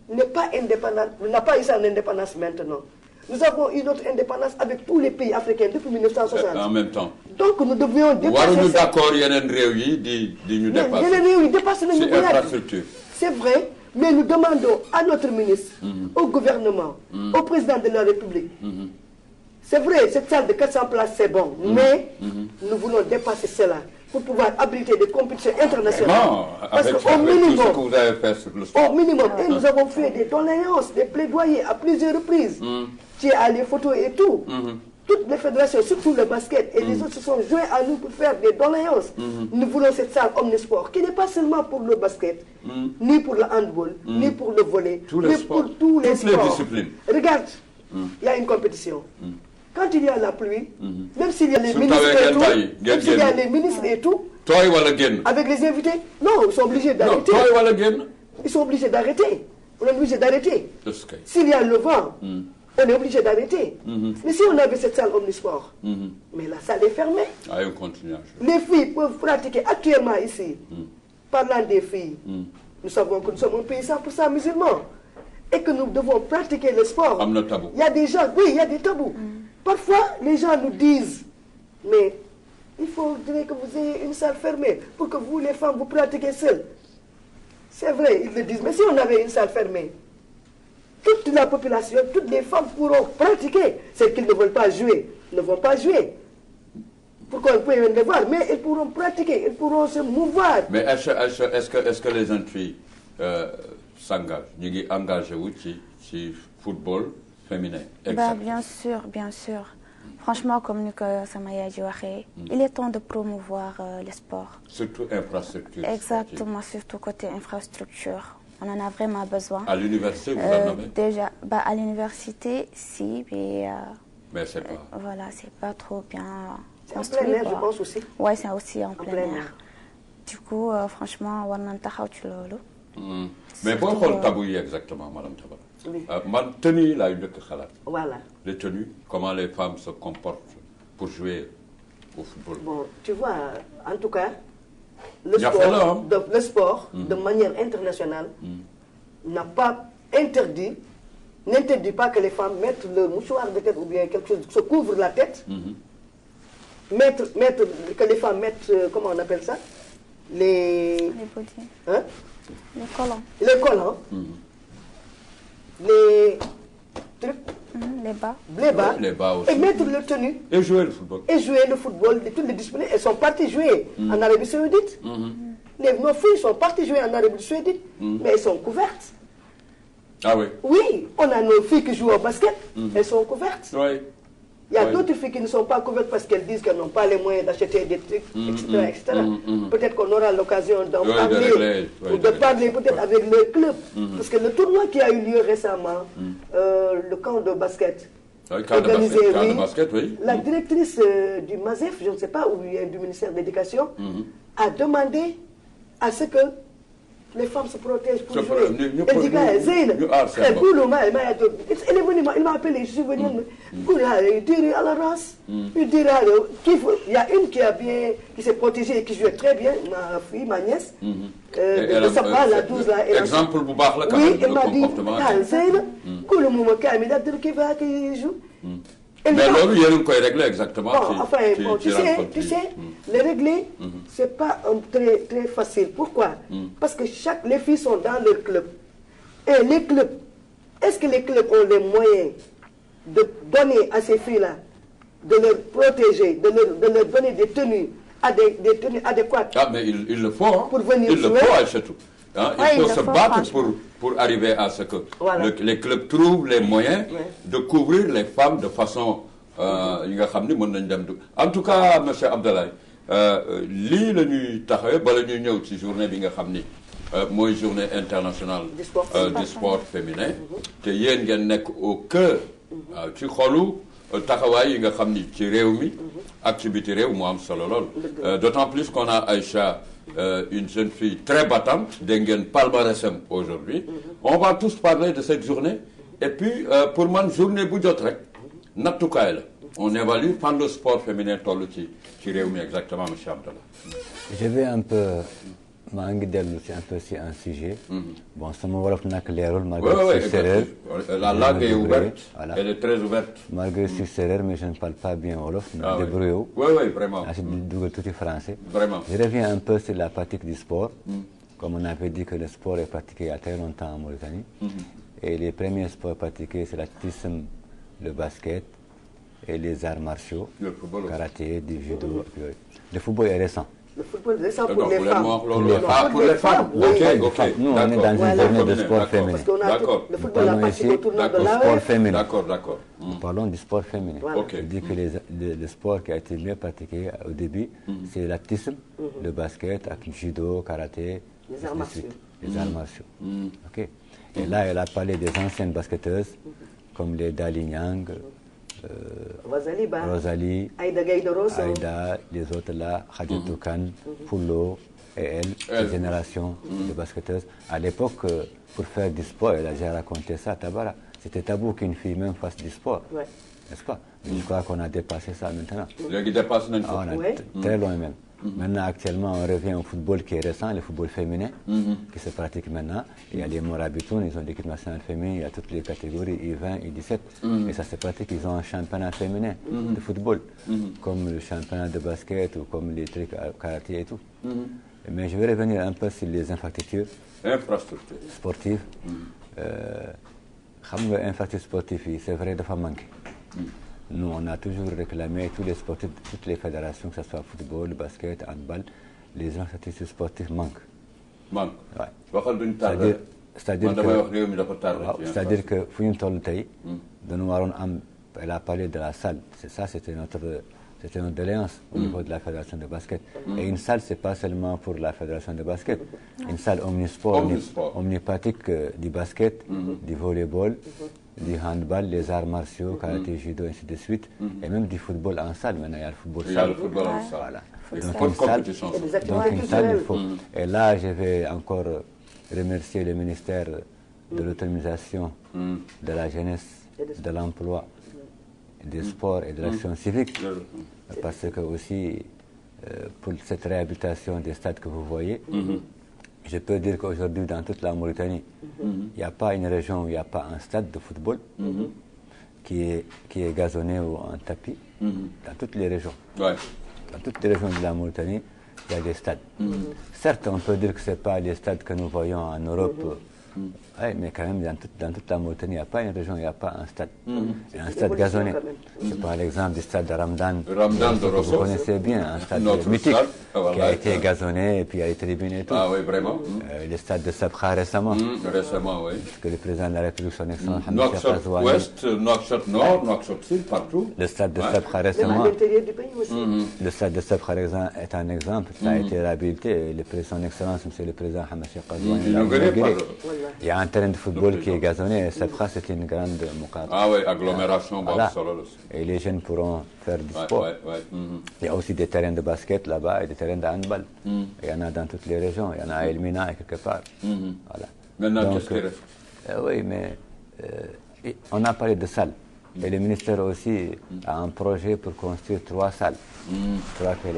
n'est pas indépendant, n'a pas eu son indépendance maintenant. Nous avons eu notre indépendance avec tous les pays africains depuis 1960. En même temps. Donc nous devions dépasser. Waruñu d'accord yeneen réew yi di ñu dépasser. Yeneen réew yi dépassé nañu C'est infrastructure. C'est vrai, mais nous demandons à notre ministre, au gouvernement, au président de la République. C'est vrai, cette salle de 400 places, c'est bon, mais nous voulons dépasser cela pour pouvoir abriter des compétitions internationales. Non, parce qu'au minimum, tout ce que vous avez fait sur le sport. Au minimum, et nous avons fait des doléances, des plaidoyers à plusieurs reprises. Tu as les photos et tout. Toutes les fédérations, surtout le basket, et les autres se sont joints à nous pour faire des doléances. Nous voulons cette salle omnisport, qui n'est pas seulement pour le basket, ni pour le handball, ni pour le volley, mais pour tous les sports. Les disciplines. Regarde, il y a une compétition. Quand il y a la pluie, même s'il y a les ministres et tout, même s'il y a les ministres et tout, avec les invités, non, ils sont obligés d'arrêter. Ils sont obligés d'arrêter. On est obligé d'arrêter. S'il y a le vent, on est obligé d'arrêter. Mais si on avait cette salle omnisport, mais la salle est fermée. Les filles peuvent pratiquer actuellement ici. Parlant des filles, nous savons que nous sommes un pays 100% musulman et que nous devons pratiquer le sport. Il y a des gens, oui, il y a des tabous. Parfois, les gens nous disent, mais il faudrait que vous ayez une salle fermée pour que vous, les femmes, vous pratiquiez seules. C'est vrai, ils le disent, mais si on avait une salle fermée, toute la population, toutes les femmes pourront pratiquer. Celles qui ne veulent pas jouer, ne vont pas jouer. Pourquoi ils peuvent les voir, mais elles pourront pratiquer, elles pourront se mouvoir. Mais est-ce que les jeunes filles s'engagent, ñu ngi engagé wu ci football féminin? Bah, bien sûr, bien sûr. Franchement, comme nous sama yaay ji waxee, il est temps de promouvoir le sport. Surtout infrastructure. Exactement, surtout côté infrastructure. On en a vraiment besoin. À l'université, vous en avez? Déjà, bah, à l'université, si, mais c'est pas. Voilà, c'est pas trop bien. C'est en plein air, je pense aussi. Ouais, c'est aussi en plein air. Du coup, franchement, war nañ taxaw ci loolu. Mais boo xool tabou yi exactement, Madame Tabara. Oui. Man tenue laa njëkk xalaat. Voilà. Les tenues, comment les femmes se comportent pour jouer au football. Bon, tu vois, en tout cas, le sport, de manière internationale, n'a pas interdit, n'interdit pas que les femmes mettent le mouchoir de tête ou bien quelque chose, se couvrent la tête, que les femmes mettent, comment on appelle ça? Les body. Hein? Les collants. Les collants. Les trucs. Les bas. Les bas aussi. Et mettre le tenue. Et jouer le football. Et jouer le football de toutes les disciplines. Elles sont parties jouer en Arabie Saoudite. Nos filles sont parties jouer en Arabie Saoudite, mais elles sont couvertes. Ah oui? Oui, on a nos filles qui jouent au basket, elles sont couvertes. Oui. Il y a d'autres filles qui ne sont pas couvertes parce qu'elles disent qu'elles n'ont pas les moyens d'acheter des trucs, etc. Peut-être qu'on aura l'occasion d'en parler, ou de parler peut-être avec le club. Parce que le tournoi qui a eu lieu récemment, le camp de basket, organisé, oui. La directrice du MASEF, je ne sais pas, ou du ministère de l'Éducation, a demandé à ce que les femmes se protègent pour jouer. Elle dit elle est venue, il m'a appelé, je suis venu, il tire à la race. Il y a une qui s'est protégée et qui jouait très bien, ma fille, ma nièce. La 12 là. Exemple, oui, elle m'a dit, qui joue. Mais alors, il y a une régler exactement. Tu sais, les régler, c'est pas très, très facile. Pourquoi? Parce que les filles sont dans leur club. Et les clubs, est-ce que les clubs ont les moyens de donner à ces filles-là, de leur protéger, de leur donner des tenues adéquates? Ah, mais il le faut. Hein. Pour venir il jouer. Le faut, surtout. Hein, il faut se battre pour arriver à ce que les clubs trouvent les moyens de couvrir les femmes de façon en tout cas monsieur Abdoulaye lii la ñuy taxawee bala ñuy ñëw ci journée bi nga xam ni mooy journée internationale du sport féminin te yéen ngeen nekk au cœur ci xolu taxawaay yi nga xam ni ci réew mi ak ci biti réew mu am solo lool d'autant plus qu'on a Aïcha une jeune fille très battante dégg ngeen palmarèsam aujourd'hui on va tous parler de cette journée et puis pour man journée bu jot rek nattukaay la on évalue fan le sport féminin toll ci réew mi exactement monsieur Abdallah. Je vais un peu maa ngi dellu si un peu si un sujet. Bon sama wolof nag leerul. malgré si séeréer la langue est ouverte. Voilà. Elle est très ouverte. malgré si séeréer mais je ne parle pas bien wolof. ah oui débrouillé wu. oui vraiment. ah si dugal tuuti français. Vraiment. Je reviens un peu sur la pratique du sport. Comme on avait dit que le sport est pratiqué il y a très longtemps en Mauritanie. Et les premiers sports pratiqués c'est l'athlétisme, le basket et les arts martiaux. Le football. Karaté, du judo. Le football est récent. Le football récent pour les femmes. Pour les femmes. Ok. Nous, on est dans une journée de sport féminin. D'accord. Le football a participé au tournoi de sport l'AEF. féminin. D'accord. Nous parlons du sport féminin. Voilà. Ok. Je dis que le sport qui a été mieux pratiqué au début, c'est l'athlétisme, le basket, avec le judo, karaté, Les arts martiaux. les arts martiaux. Ok. Et là, elle a parlé des anciennes basketteuses, comme les Dali Nyang, Rosalie, Aïda Gaïdoroso, Aïda, les autres là, Khadijatou Khan, Poulo et elle, cette génération de basketteuses. À l'époque, pour faire du sport, elle a déjà raconté ça, Tabara. C'était tabou qu'une fille même fasse du sport, ouais. n'est-ce pas? Mais je crois qu'on a dépassé ça maintenant. Léegi dépasse nañ ko. Ah, on a Ouais. très loin même. Maintenant, actuellement, on revient au football qui est récent, le football féminin, qui se pratique maintenant. Il y a les Morabitoun, ils ont l'équipe nationale féminine, il y a toutes les catégories, U20, U17. Et ça se pratique, ils ont un championnat féminin de football, comme le championnat de basket ou comme les trucs karaté et tout. Mais je vais revenir un peu sur les infrastructures sportives. Xam nga infrastructures sportives yi, c'est vrai, dafa manqué. Nous, on a toujours réclamé, tous les sportifs, toutes les fédérations, que ce soit football, basket, handball, les infrastructures sportives manquent. Ouais. C'est-à-dire que fu ñu toll tey dañu waroon am, elle a parlé de la salle, c'est ça, c'était notre doléance au niveau de la fédération de basket. Et une salle, c'est pas seulement pour la fédération de basket, une salle omnisport. Omnipratique du basket, du volleyball, du handball, les arts martiaux, karaté, judo, ainsi de suite, et même du football en salle. Maintenant, il y a le football salle. Voilà. Donc une salle, il faut. Et là, je vais encore remercier le ministère de l'autonomisation, de la jeunesse, de l'emploi, des sports et de l'action civique. Parce que aussi, pour cette réhabilitation des stades que vous voyez, je peux dire qu'aujourd'hui, dans toute la Mauritanie, il n'y a pas une région où il n'y a pas un stade de football qui est gazonné ou en tapis. Dans toutes les régions. Ouais. Dans toutes les régions de la Mauritanie, il y a des stades. Certes, on peut dire que ce n'est pas les stades que nous voyons en Europe, mais quand même, dans toute la Mauritanie, il n'y a pas une région, il n'y a pas un stade. Il y a un stade gazonné. C'est par exemple le stade de Ramadan de Rosso. Vous connaissez bien, un stade mythique qui a été gazonné et puis il y a les tribunes et tout. Ah oui, vraiment. Le stade de Sabkha récemment. Récemment, oui. Que le président de la République, son excellence, Nouakchott Ouest, Nouakchott Nord, Nouakchott Sud, partout. Le stade de Sabkha récemment. Même à l'intérieur du pays aussi. Le stade de Sabkha est un exemple. Ça a été réhabilité. Son excellence, monsieur le président Hamad Cheikh Ghazouani l'a inauguré. Il y a un terrain de football qui est gazonné et Sabkha, c'est une grande mouqata. Ah oui, agglomération. Voilà. Et les jeunes pourront faire du sport. Il y a aussi des terrains de basket là-bas et des terrains de handball. Il y en a dans toutes les régions. Il y en a à El Mina et quelque part. Voilà. Maintenant, qu'est-ce qu'il reste? Oui, mais on a parlé de salles. Et le ministère aussi a un projet pour construire 3 salles. Je crois que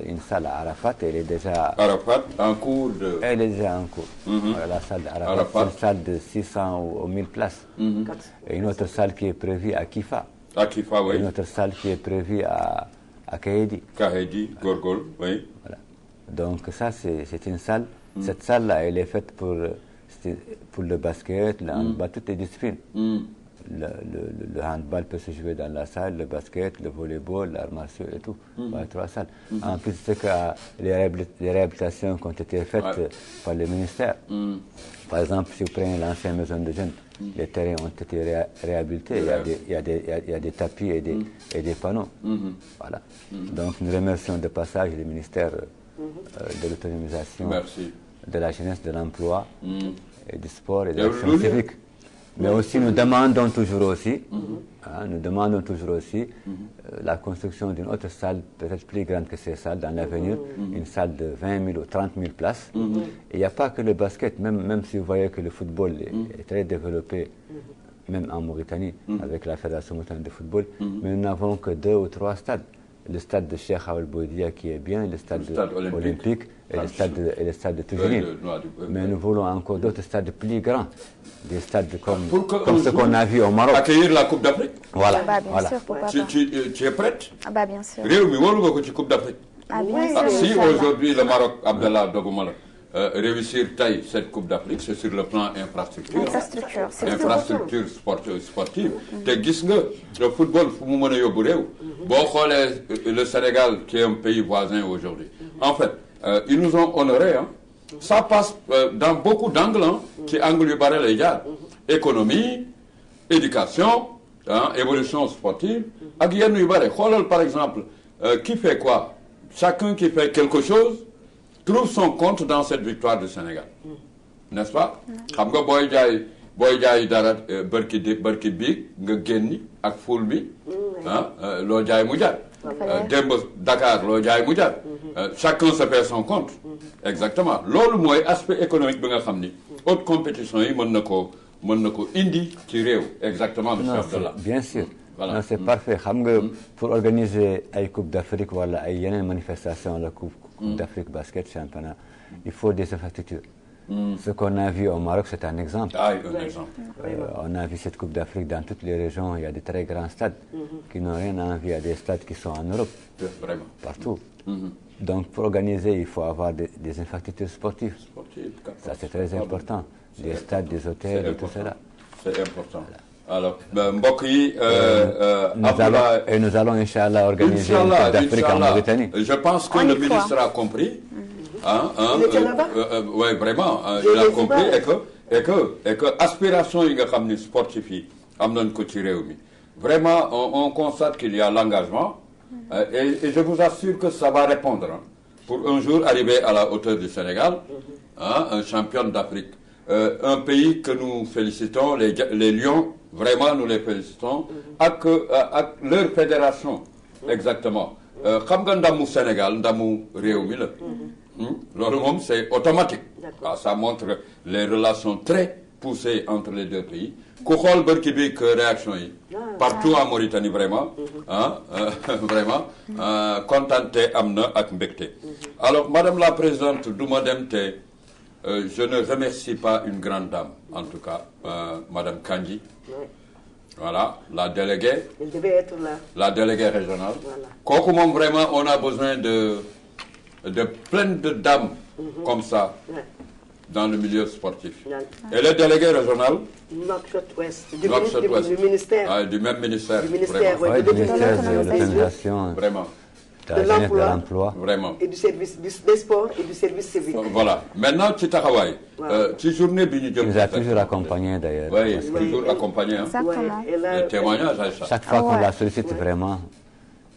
une salle à Arafat, elle est déjà... Arafat, en cours de... Elle est déjà en cours. Voilà, la salle d'Arafat, c'est une salle de 600 ou 1000 places. Et une autre salle qui est prévue à Kifa. À Kifa, oui. Et une autre salle qui est prévue à Kahedi. Kahedi, Gorgol, oui. Voilà. Donc ça, c'est une salle. Cette salle-là, elle est faite pour le basket, le handball, toutes les disciplines. Le handball peut se jouer dans la salle, le basket, le volleyball, l'art martiaux et tout. Voilà, 3 salles. En plus, c'est que les réhabilitations qui ont été faites par le ministère. Par exemple, si vous prenez l'ancienne maison de jeunes, les terrains ont été réhabilités. Il y a des tapis et des panneaux. Voilà. Donc, nous remercions de passage le ministère de l'autonomisation, de la jeunesse, de l'emploi, et du sport et de l'action civique. Mais aussi, nous demandons toujours aussi, la construction d'une autre salle, peut-être plus grande que ces salles dans l'avenir, une salle de 20 000 ou 30 000 places. Et il n'y a pas que le basket, même si vous voyez que le football est très développé, même en Mauritanie, avec la Fédération mauritanienne de football, mais nous n'avons que 2 ou 3 stades. Le stade de Cheikh Awel Boudia qui est bien, le stade olympique et le stade de Toujini. Mais nous voulons encore d'autres stades plus grands, des stades comme ce qu'on a vu au Maroc. Accueillir la Coupe d'Afrique. Voilà. Bien sûr, pourquoi pas. Tu es prête? Bien sûr. Réumi, où est-ce que Coupe d'Afrique? Bien sûr. Si aujourd'hui le Maroc, Abdallah Dogoumala, réussir cette Coupe d'Afrique, c'est sur le plan infrastructure. Infrastructure sportive. Tu gis nga le football fu mu mën a yóbbu réew. Boo xoolee le Sénégal qui est un pays voisin aujourd'hui. En fait, ils nous ont honorés. Hein. Ça passe dans beaucoup d'angles, qui angle yu bare lay jaar. Économie, éducation, évolution sportive. Ak yenn yu bare. Xoolal par exemple, qui fait quoi? Chacun qui fait quelque chose trouve son compte dans cette victoire du Sénégal. N'est-ce pas? Xam nga booy jaay dara barki bi nga génni ak ful bi loo jaay mu jar. Démb Dakar loo jaay mu jar. Chacun se fait son compte. Exactement. Loolu mooy aspect économique bi nga xam ni haute compétition yi mën na ko indi ci réew. Exactement, monsieur Abdallah. Bien sûr. Voilà. Non, c'est parfait. Xam nga pour organiser ay Coupe d'Afrique wala ay yeneen manifestation la Coupe d'Afrique basket championnat, il faut des infrastructures. Ce qu'on a vu au Maroc, c'est un exemple. Un exemple. On a vu cette Coupe d'Afrique dans toutes les régions. Il y a de très grands stades qui n'ont rien à envier à des stades qui sont en Europe. Vraiment. Partout. Donc, pour organiser, il faut avoir des infrastructures sportives. Ça, c'est très important. Des stades, des hôtels et tout cela. C'est important. Alors, mbokk yi. nous allons, Inch'Allah, organiser une Coupe d'Afrique en Mauritanie. Je pense que le ministre a compris. Oui, vraiment. Il a compris et que aspiration yi nga xam ni sportif yi am nañ ko ci réew mi. Vraiment, on constate qu'il y a l'engagement et je vous assure que ça va répondre pour un jour arriver à la hauteur du Sénégal, un champion d'Afrique. Un pays que nous félicitons, les Lions, vraiment nous les félicitons, avec leur fédération, exactement. Xam nga ndamu Sénégal, ndamu réew mi la. Loolu moom c'est automatique. Ça montre les relations très poussées entre les deux pays. Ku xool barki bi que réaction yi partout en Mauritanie vraiment vraiment contenté am na ak mbégte. Alors madame la présidente du ma dem te je ne remercie pas une grande dame en tout cas madame Kandji. Voilà, la déléguée. Elle devait être là. La déléguée régionale. Kooku moom vraiment on a besoin de plein de dames comme ça dans le milieu sportif. Et le délégué régional Nord-Ouest, du ministère. Du même ministère. Du ministère, oui, du ministère de l'organisation. Vraiment. De l'emploi. Vraiment. Et du service des sports et du service civique. Voilà. Maintenant, ci taxawaay. Ci journée bi ñu jëm. Il nous a toujours accompagné d'ailleurs. Oui, toujours accompagné. Exactement. Le témoignage à ça. Chaque fois qu'on la sollicite vraiment.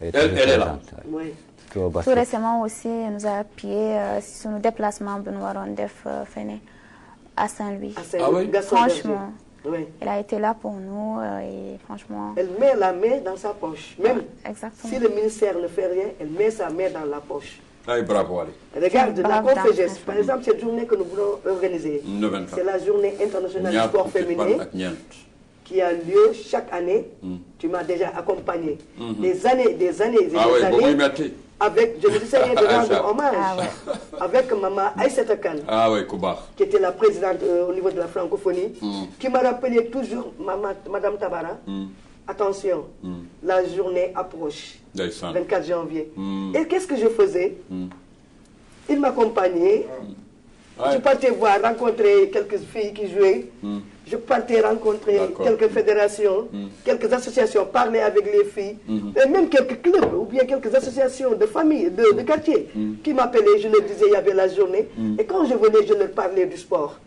Elle est là. Oui. Tout récemment aussi, elle nous a appuyé sur nos déplacements de Noirondef à Saint-Louis. Ah oui? Franchement, oui. Elle a été là pour nous et franchement... Elle met la main dans sa poche. Même exactement. Si le ministère ne fait rien, elle met sa main dans la poche. Ay, bravo, allez. Regarde, la Confégès, par exemple, cette journée que nous voulons organiser, c'est la journée internationale du sport féminin qui a lieu chaque année. Tu m'as déjà accompagné. Des années et des années. Avec, je ne sais rien de rendre hommage, avec maman Aïssata Kane, qui était la présidente au niveau de la francophonie, qui m'a rappelé toujours, Madame Tabara, attention, la journée approche, 24 janvier. Et qu'est-ce que je faisais? Il m'accompagnait, je partais voir, rencontrer quelques filles qui jouaient, je partais rencontrer quelques fédérations, quelques associations, parler avec les filles, et même quelques clubs ou bien quelques associations de famille, de quartier, qui m'appelaient, je leur disais, il y avait la journée, et quand je venais, je leur parlais du sport.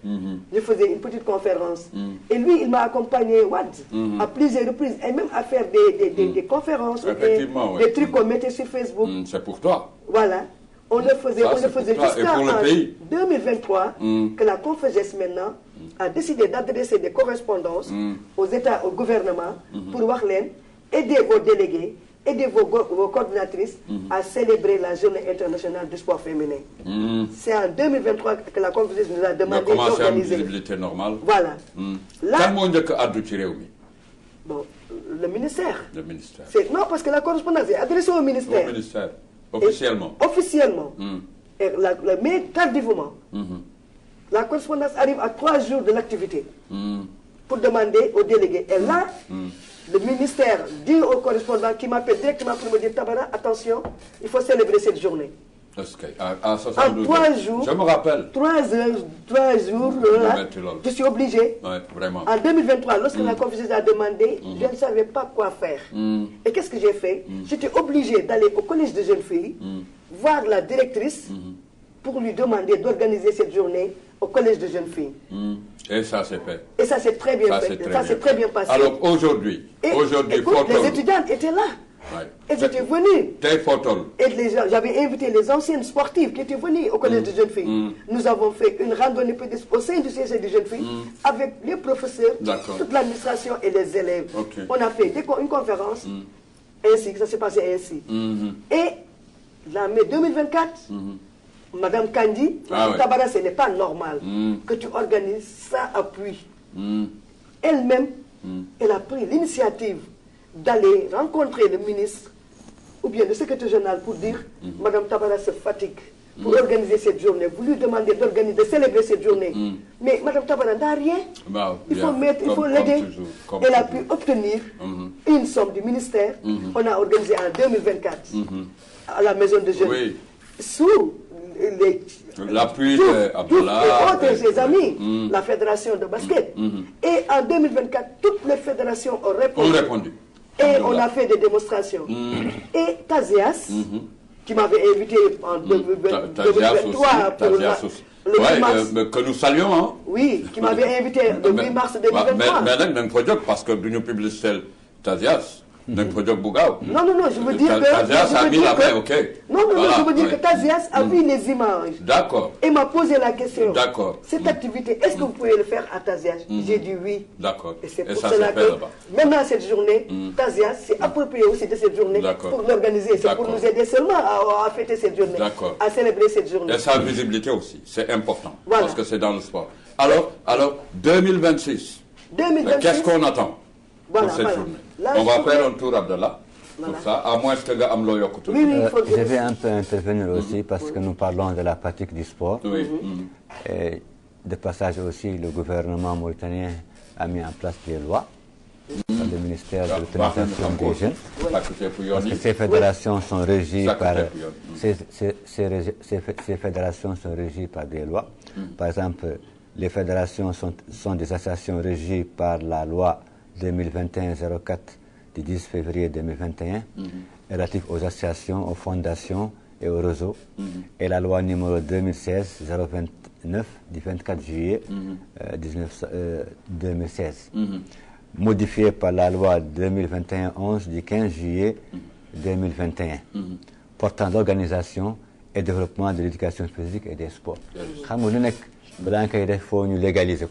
Je faisais une petite conférence. Et lui, il m'a accompagné, à plusieurs reprises, et même à faire des conférences, des trucs qu'on mettait sur Facebook. C'est pour toi. Voilà. On le faisait jusqu'à 2023 que la Confégès maintenant a décidé d'adresser des correspondances aux États, au gouvernement, pour voir aider vos délégués, aider vos coordinatrices à célébrer la journée internationale du sport féminin. C'est en 2023 que la conférence nous a demandé d'organiser. Une visibilité normale. Voilà. Quel monde que a du Bon, le ministère. Le ministère. Non, parce que la correspondance est adressée au ministère. Au ministère, officiellement. Officiellement. Mais tardivement. La correspondance arrive à 3 jours de l'activité pour demander aux délégués. Et là, le ministère dit au correspondant qui m'appelle directement pour me dire Tabara, attention, il faut célébrer cette journée. À 72 en 3 jours, je me rappelle. 3 jours, je suis obligé. Ouais, vraiment. En 2023, lorsque la conférence a demandé, je ne savais pas quoi faire. Et qu'est-ce que j'ai fait? J'étais obligé d'aller au collège de jeunes filles, voir la directrice pour lui demander d'organiser cette journée au collège de jeunes filles. Et ça s'est fait. Et ça s'est très bien fait. Ça s'est très bien passé. Alors aujourd'hui, les étudiantes étaient là. Ouais. Elles étaient venues. Et j'avais invité les anciennes sportives qui étaient venues au collège de jeunes filles. Nous avons fait une randonnée pédestre au sein du CG de jeunes filles avec les professeurs, toute l'administration et les élèves. On a fait une conférence, ainsi, ça s'est passé ainsi. Et en mai 2024, Madame Kandi, Tabara, ce n'est pas normal que tu organises sans appui. Elle-même, elle a pris l'initiative d'aller rencontrer le ministre ou bien le secrétaire général pour dire Madame Tabara se fatigue pour organiser cette journée. Vous lui demandez de célébrer cette journée. Mais Madame Tabara n'a rien. Il faut l'aider. Elle a pu obtenir une somme du ministère. On a organisé en 2024 à la maison de jeunes. Sous l'appui de ses amis, la fédération de basket. Et en 2024, toutes les fédérations ont répondu. Et on a fait des démonstrations. Et Tazias, qui m'avait invité en 2023 pour le 8 mars. Que nous saluons. Hein? Oui, qui m'avait invité le 8 mars 2023. Mais parce que nous publions Tazias. Non, je veux dire que... Tazias a mis la main, ok. Non, je veux dire que Tazias a vu les images. D'accord. Et m'a posé la question. D'accord. Cette activité, est-ce que vous pouvez le faire à Tazias? J'ai dit oui. D'accord. Et c'est pour cela que, maintenant cette journée, Tazias s'est approprié aussi de cette journée pour l'organiser. C'est pour nous aider seulement à fêter cette journée, à célébrer cette journée. Et sa visibilité aussi, c'est important. Parce que c'est dans le sport. Alors 2026, qu'est-ce qu'on attend pour cette journée? On va faire un tour, Abdallah, pour ça, à moins que je vais un peu intervenir aussi parce que nous parlons de la pratique du sport. Et de passage aussi, le gouvernement mauritanien a mis en place des lois par le ministère de l'autonomisation des jeunes. Parce que ces fédérations sont régies par ces fédérations sont régies par des lois. Par exemple, les fédérations sont des associations régies par la loi 2021-04 du 10 février 2021 relative aux associations, aux fondations et aux réseaux, et la loi numéro 2016-029 du 24 juillet 2016, modifiée par la loi 2021-11 du 15 juillet 2021, portant l'organisation et développement de l'éducation physique et des sports. Légaliser.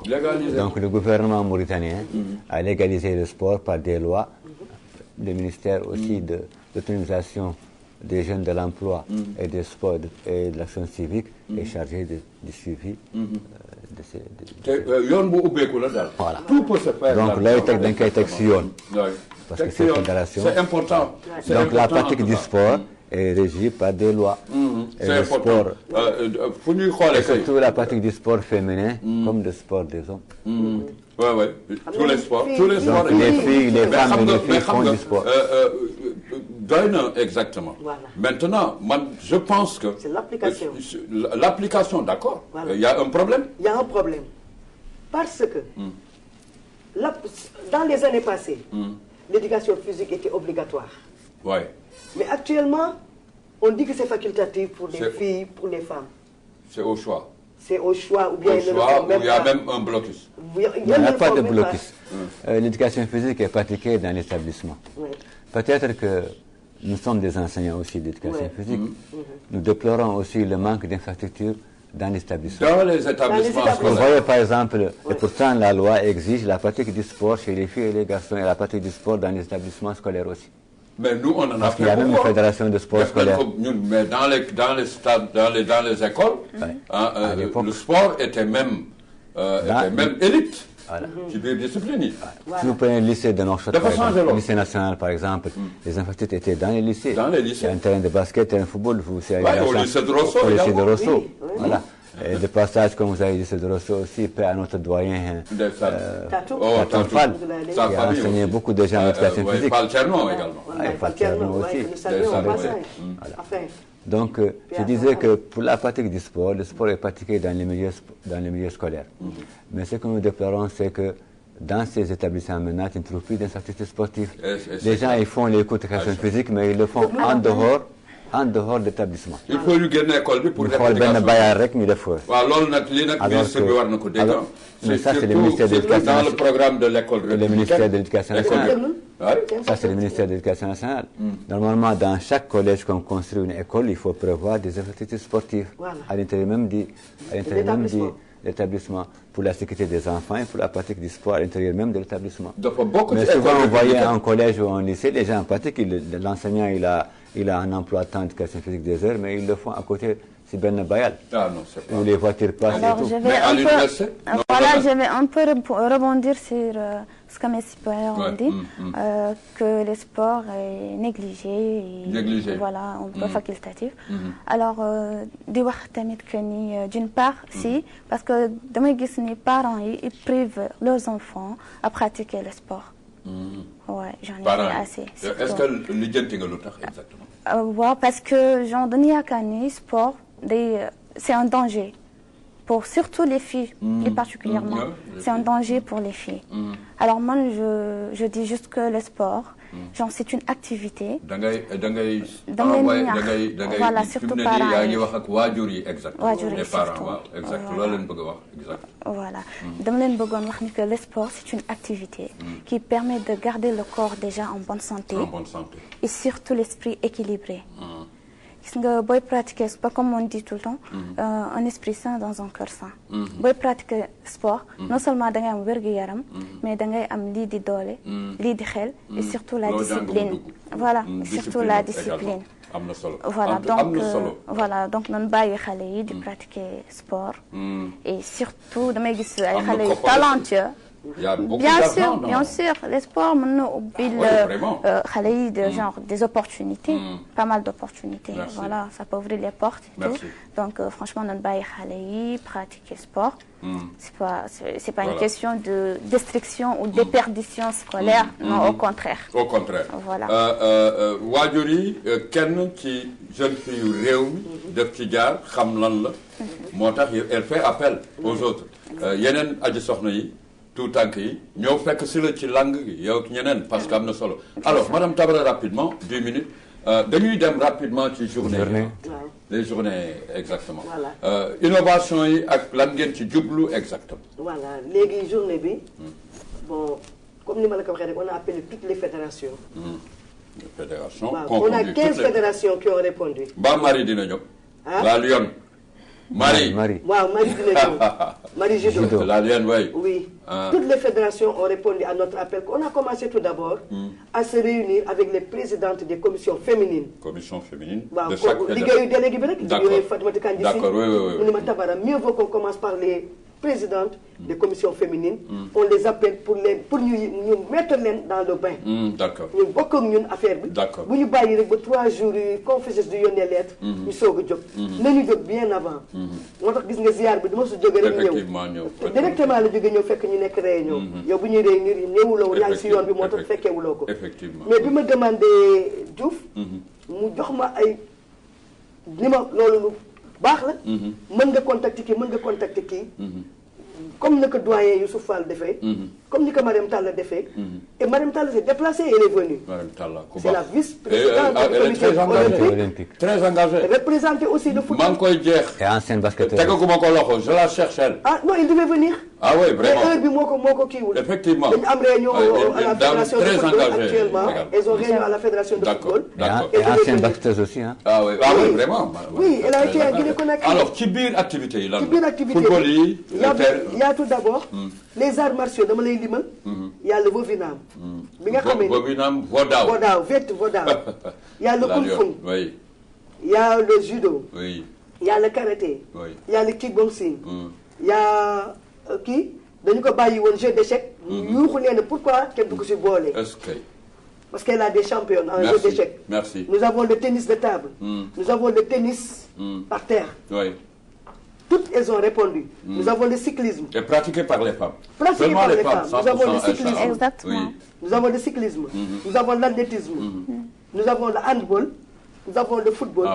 Donc le gouvernement mauritanien a légalisé le sport par des lois. Le ministère aussi de l'autonomisation des jeunes de l'emploi et des sports et de l'action civique est chargé du suivi de ces... Voilà. Tout peut se faire. Donc là, parce que c'est fédération. C'est important. Donc la pratique du sport est régie par des lois. Et le sport, et surtout la pratique du sport féminin comme le sport des hommes. Oui. Tous les sports. Donc les filles, les femmes et les filles font du sport. Exactement. Voilà. Maintenant, je pense que... C'est l'application. L'application, d'accord. Voilà. Il y a un problème? Il y a un problème. Parce que dans les années passées, l'éducation physique était obligatoire. Oui. Mais actuellement, on dit que c'est facultatif pour les filles, pour les femmes. C'est au choix. C'est au choix ou bien il y a même un blocus. Il n'y a pas de blocus. L'éducation physique est pratiquée dans l'établissement. Peut-être que nous sommes des enseignants aussi d'éducation physique. Nous déplorons aussi le manque d'infrastructures dans les établissements. Dans les établissements Vous scolaires. voyez par exemple, et pourtant la loi exige la pratique du sport chez les filles et les garçons et la pratique du sport dans les établissements scolaires aussi. Mais nous, on en a Parce fait qu'il y a même une beaucoup. fédération de sport scolaire. Mais dans les stades, dans les écoles, À l'époque. le sport était même élite. Voilà. Ci biir discipline yi. Si vous prenez le lycée de Nouakchott, Dafa par exemple, changé le loolu. lycée national par exemple, les infrastructures étaient dans les lycées. Dans les lycées. Il y a un terrain de basket, un football. Au lycée de Rosso, Au lycée de également. Rosso. Oui, oui. Voilà. Et de passage, comme vous avez dit, lycée de Rosso aussi, paix à notre doyen. Tatou. Tatou Fall, Sa qui a famille enseigné aussi. beaucoup de gens en éducation Ouais, physique. Paul Tcherno également. Ouais, Falterno aussi. Que nous saluons au passage. Enfin, Donc, je disais que pour la pratique du sport, le sport est pratiqué dans les milieux scolaires. Mais ce que nous déplorons, c'est que dans ces établissements maintenant, tu ne trouves plus d'infrastructures sportives. Les gens, ils font les cours d'éducation physique, mais ils le font en dehors de l'établissement. Il faut ñu génn école bi pour Ñu xool benn bayaar rek ñu def fa. waaw loolu nag lii nag ministre bi war na ko dégg. Mais ça, c'est le ministère de l'Éducation dans le nationale. programme de l'école Et le ministère de l'Éducation nationale. Ouais. Ça, c'est le ministère de l'Éducation nationale. Normalement, dans chaque collège qu'on construit une école, il faut prévoir des infrastructures sportives Voilà. à l'intérieur même de l'établissement pour la sécurité des enfants et pour la pratique du sport à l'intérieur même de l'établissement. Dafa bokk Mais ci souvent, école on voyait républicaine. en collège ou en lycée, les gens pratiquent, l'enseignant, il a un emploi de temps d'éducation physique des heures, mais ils le font à côté, c'est Ben Bayal, Ah non, c'est pas. où les voitures passent Alors, et tout. je Mais vais à un l'université peu, Non, voilà, non, non. je vais un peu rebondir sur ce que mes supérieurs Ouais, ont dit, que le sport est négligé, et Négligé. voilà, un peu facultatif. Alors, di wax tamit que ni d'une part, si, parce que damay gis ni parents yi ils privent leurs enfants à pratiquer le sport. Ouais, j'en ai Parents vu yi. assez. Est-ce que lijjanti nga lu tax exactement. Ouais, parce que genre dañu yaakaar ni sport c'est un danger pour surtout les filles, plus particulièrement. Les C'est un filles. danger pour les filles. Alors moi, je dis juste que le sport, genre c'est une activité. da ngay ngay ñaax. Voilà, fi surtout mu ne parents nii yaa yi. ngi wax ak waajur yi exactement. Waajur yi les parents surtout. waaw exact Voilà. loolu leen bëgg a wax exact. Voilà. dama leen bëggoon wax ni que le sport, c'est une activité qui permet de garder le corps déjà en bonne santé En bonne santé. et surtout l'esprit équilibré. Gis nga booy pratiquer sport comme on dit tout le temps, un esprit sain dans un cœur sain. booy pratiquer sport, non seulement da ngay am wér-gu-yaram, mais da ngay am lii di doole, lii di xel, et surtout la Loo jàng mu discipline. dugg. Voilà, surtout la également. discipline. am na solo. Voilà, am donc na solo. voilà, donc nañu bàyyi xale yi di pratiquer sport. Et surtout damay gis ay Am na xale yu koppar. talentueux. Il y a beaucoup Bien d'argent, sûr, non? bien sûr, le sport mën na ubbil vraiment. xale yi de genre des opportunités, pas mal d'opportunités. Merci. Voilà, ça peut ouvrir les portes et Merci. tout. Donc franchement, nañu bàyyi xale yi pratiquer sport. C'est pas une Voilà. question de destruction ou déperdition scolaire, non, au contraire. Au contraire. Voilà. waajur yi kenn ci jeune fille yu réew mi def ci jaar xam lan la. moo tax elle fait appel aux autres. yeneen aji soxna yi tout tànk yi ñëw fekk si la ci langue gi yow ak ñeneen parce que am na solo. alors madame Tabara rapidement 10 minutes dañuy dem rapidement ci journée yi. les journées exactement. Voilà. Innovation yi ak lan ngeen ci jublu exactement. Voilà léegi journée bi bon comme ni ma la ko waxee rek on a appelé toutes les fédérations. Les fédérations waaw on a confondues 15 toutes les. fédérations qui ont répondu. Ba Marie dina ñëw. Ah? La Lyon. Marie. waaw Marie dina ñëw Marie Judo. La Lyon, oui. Oui. Ah. Toutes les fédérations ont répondu à notre appel. On a commencé tout d'abord à se réunir avec les présidentes des commissions féminines. Commission féminine waaw de chaque liggéeyu délégué bi rek. D'accord. liggéeyu Fatimata Kandji Sy. D'accord, oui. mu ne ma Tabara mieux vaut qu'on commence par les présidentes des commissions féminines. On les appelle pour ñu mettre leen dans le bain. D'accord. ñu bokk ak ñun affaire bi. D'accord. bu ñu bàyyi rek ba 3 jours yi conférencier du yónnee lettre. ñu soog a jóg. nañu jóg bien avant. moo tax gis nga ziar bi dama su jóge rek ñëw. Effectivement ñëw. directement la jóge ñëw fekk ñu nekk réunion. yow bu ñuy réunir néewuloo yaa ngi si yoon bi moo tax fekkeewuloo ko. Effectivement. mais bi ma demandé Diouf. mu jox ma ay ni ma loolu lu baax la. mën nga contacter kii mën nga contacter kii. comme ni ko doyen Youssouf Fall defee. comme ni ko Mariam Talla defee. et Mariam Talla s'est déplacée et elle est venue. Madame Talla ku C'est la baax. vice-présidente du Elle est comité très engagée. olympique. Très engagée. Représenter aussi le football. maa ngi koy jeex. Et ancienne basketteuse. tegaguma ko loxo je la cherche elle. Ah non, il devait venir. Ah oui, vraiment. Effectivement. Ils ont réunion à la fédération de football actuellement. Ils ont réunion à la fédération de football. D'accord. Et ancien basketeuse aussi. Hein. Ah oui, vraiment. Oui, elle a été à Guinée-Conakry. Alors, qui bire activité là? Football, il y a tout d'abord les arts martiaux. Il y a le Vovinam. Vovinam, Vodao. Il y a le Kung Fu. Il y a le judo. Il y a le karaté. Il y a le kickboxing. Il y a qui dañu ko bàyyi woon jeu d'échecs. yuuxu nee na pourquoi kenn du ko si boole. Parce qu'elle a des champions en jeu d'échecs. Merci. Nous avons le tennis de table. Nous avons le tennis par terre. Toutes elles ont répondu. Nous avons le cyclisme. Et pratiqué par les femmes. Pratiqué par les femmes. Nous avons le cyclisme. Exactement. Nous avons le cyclisme. Nous avons l'athlétisme. Nous avons le handball. Nous avons le football,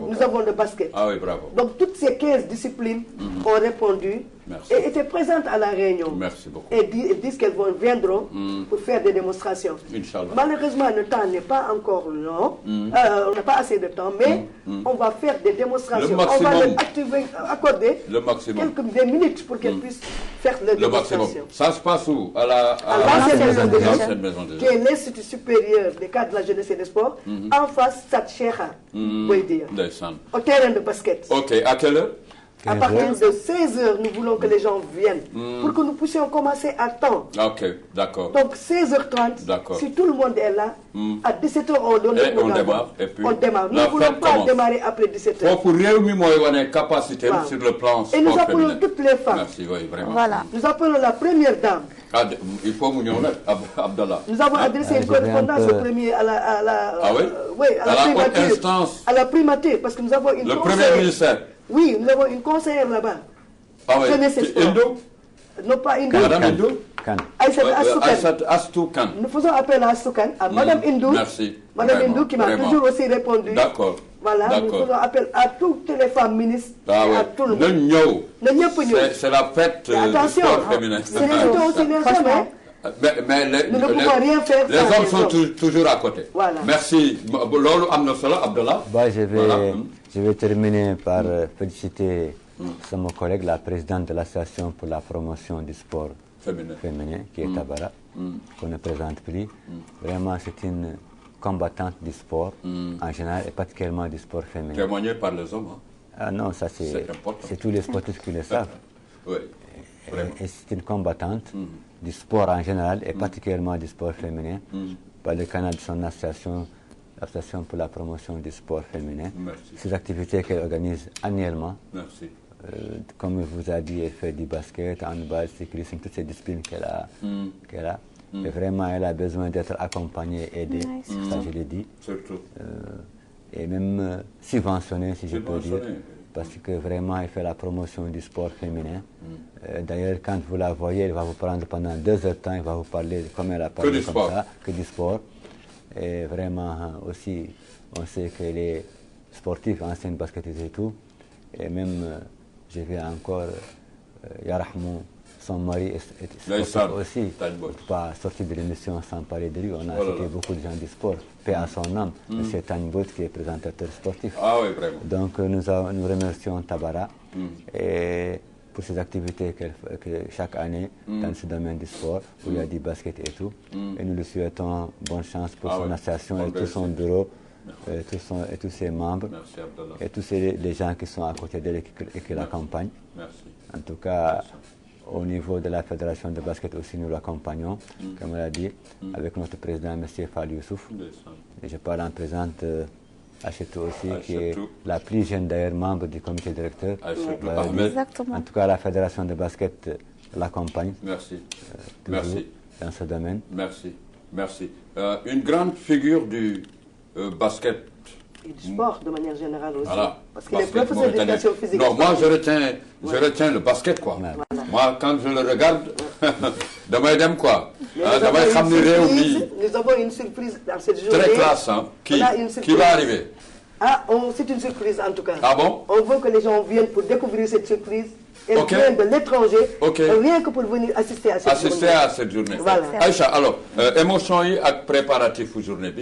nous avons le basket. Ah oui, bravo. Donc toutes ces 15 disciplines ont répondu et étaient présentes à la réunion. Merci beaucoup. Et disent qu'elles viendront pour faire des démonstrations. Inch'Allah. Malheureusement, le temps n'est pas encore long. On n'a pas assez de temps, mais on va faire des démonstrations. On va leur accorder des minutes pour qu'elles puissent faire les démonstrations. Maximum. Ça se passe où? À l'ancienne maison de qui est l'Institut supérieur des cadres de la jeunesse et des sports, en face Stade Cheikha. Au terrain de basket. Ok, à quelle heure? À partir de 16h, nous voulons que les gens viennent pour que nous puissions commencer à temps. Ok, d'accord. Donc 16h30, si tout le monde est là, à 17h, on donne le programme. On démarre. Et puis, on démarre. Nous ne voulons pas démarrer après 17h. Pour réunir une capacité sur le plan sport. Et nous appelons toutes les femmes. Merci, oui, vraiment. Voilà. Nous appelons la première dame. Il faut Mounion, Abdallah. Nous avons adressé une correspondance au premier à la instance. À la primature, parce que nous avons une le premier ministère. Oui, nous avons une conseillère là-bas. Ah oui. Indo? Non, pas Indo. Madame Indo? Aïssat Astoukan. Nous faisons appel à Astoukan, à Madame Indo. Merci. Madame Indo qui m'a toujours aussi répondu. D'accord. Voilà, nous faisons appel à toutes les femmes ministres et à tout le monde. C'est la fête du sport féminin. C'est aussi les hommes, mais nous ne pouvons rien faire. Les hommes sont toujours à côté. Voilà. Merci. Lolo Amnosala, Abdallah. Je vais terminer par féliciter mon collègue, la présidente de l'association pour la promotion du sport féminin qui est Tabara, qu'on ne présente plus. Vraiment, c'est une combattante du sport en général et particulièrement du sport féminin. Témoigné par les hommes. Ah non, ça c'est tous les sportifs qui le savent. Oui. Et c'est une combattante du sport en général et particulièrement du sport féminin par le canal de son association, l'association pour la promotion du sport féminin. Merci. Ces activités qu'elle organise annuellement. Merci. Comme il vous a dit, elle fait du basket, handball, cyclisme, toutes ces disciplines qu'elle a. Et vraiment, elle a besoin d'être accompagnée, aidée, ça je l'ai dit. Surtout. Et même subventionnée, si je peux dire. Parce que vraiment, elle fait la promotion du sport féminin. D'ailleurs, quand vous la voyez, elle va vous prendre pendant 2 heures de temps, elle va vous parler comme elle a parlé comme ça, que du sport. Et vraiment, aussi, on sait qu'elle est sportive, ancienne basketteuse et tout. Et même, j'ai vu encore, Yarahmou, son mari est sportif aussi. Il ne peut pas sortir de l'émission sans parler de lui. On a cité beaucoup de gens du sport. Paix à son âme, M. Tanibot qui est présentateur sportif. Ah oui, vraiment. Donc nous remercions Tabara et pour ses activités chaque année dans ce domaine du sport, où il y a du basket et tout. Et nous lui souhaitons bonne chance pour son association et tout son bureau, et tous ses membres. Merci, Abdallah. Et tous les gens qui sont à côté d'elle et qui l'accompagnent. Merci. En tout cas, au niveau de la fédération de basket aussi, nous l'accompagnons, comme on l'a dit, avec notre président, M. Fall Youssouf. Et je parle en présente Achetou aussi, qui est la plus jeune d'ailleurs membre du comité directeur. Exactement. En tout cas, la fédération de basket l'accompagne. Merci. Merci. Dans ce domaine. Merci. Merci. Une grande figure du basket. Et du sport de manière générale aussi. Voilà. Parce qu'il est professeur d'éducation physique. Non, moi je retiens le basket quoi. Voilà. Moi quand je le regarde, damay dem quoi. Nous avons une surprise dans cette journée. Très classe, hein. Qui va arriver? C'est une surprise en tout cas. Ah bon? On veut que les gens viennent pour découvrir cette surprise. Elle vient de l'étranger, rien que pour venir assister à cette journée. Voilà. Aïcha, alors, émotion et préparatif pour journée,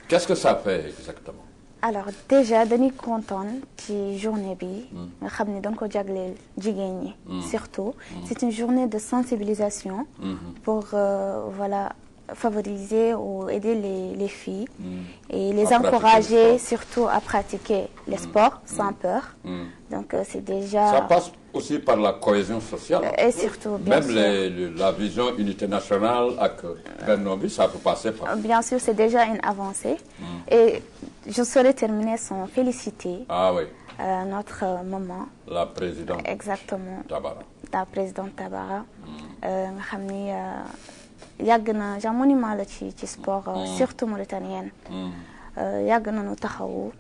qu'est-ce que ça fait exactement? alors déjà dañuy kontaan ci journée bi nga xam ne dañ ko jagleel jigéen ñi surtout c'est une journée de sensibilisation pour voilà favoriser ou aider les filles et les encourager surtout à pratiquer les sports sans peur. Donc c'est déjà... Ça passe aussi par la cohésion sociale. Et surtout, bien sûr. Même la vision unité nationale avec Benno, ça peut passer par... Bien sûr, c'est déjà une avancée. Et je saurais terminer sans féliciter notre maman. La présidente. Exactement. Tabara. La présidente Tabara. nga xam ni yàgg na genre monument la ci sport surtout mauritanienne yàgg na nu taxawu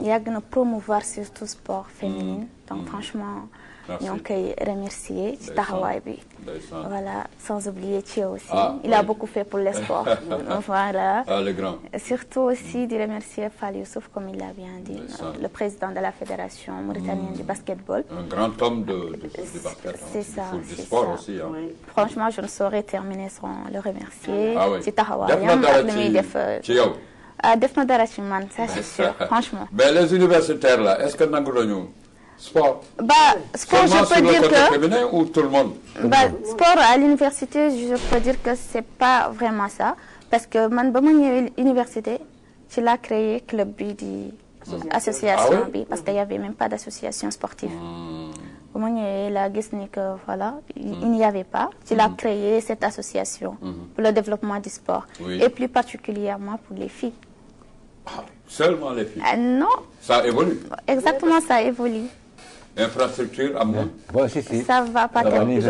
yàgg na promouvoir surtout sport féminin donc franchement ñoo ngi koy remercier ci taxawaay bi voilà sans oublier Thio aussi il a beaucoup fait pour les sports voilà le grand surtout aussi de remercier Fall Youssouf comme il l'a bien dit le président de la fédération mauritanienne du basketball un grand homme du basket c'est ça du sport aussi franchement je ne saurais terminer sans le remercier ci def taxawaayam na dara ci yow def na dara ci man ça c'est sûr franchement mais les universitaires là est-ce que nangu nañu sport sport je peux dire que féminin ou tout le monde sport à l'université je peux dire que c'est pas vraiment ça parce que man ba ma ñëwee université ci laa créé club bi di association bi parce qu'il y avait même pas d'association sportive ba ma ñëwee laa gis ni que voilà il n'y avait pas ci laa créé cette association pour le développement du sport et plus particulièrement pour les filles. Seulement les filles non ça évolue exactement ça évolue. Infrastructure am na. Bon, si. Ça va pas tellement, mais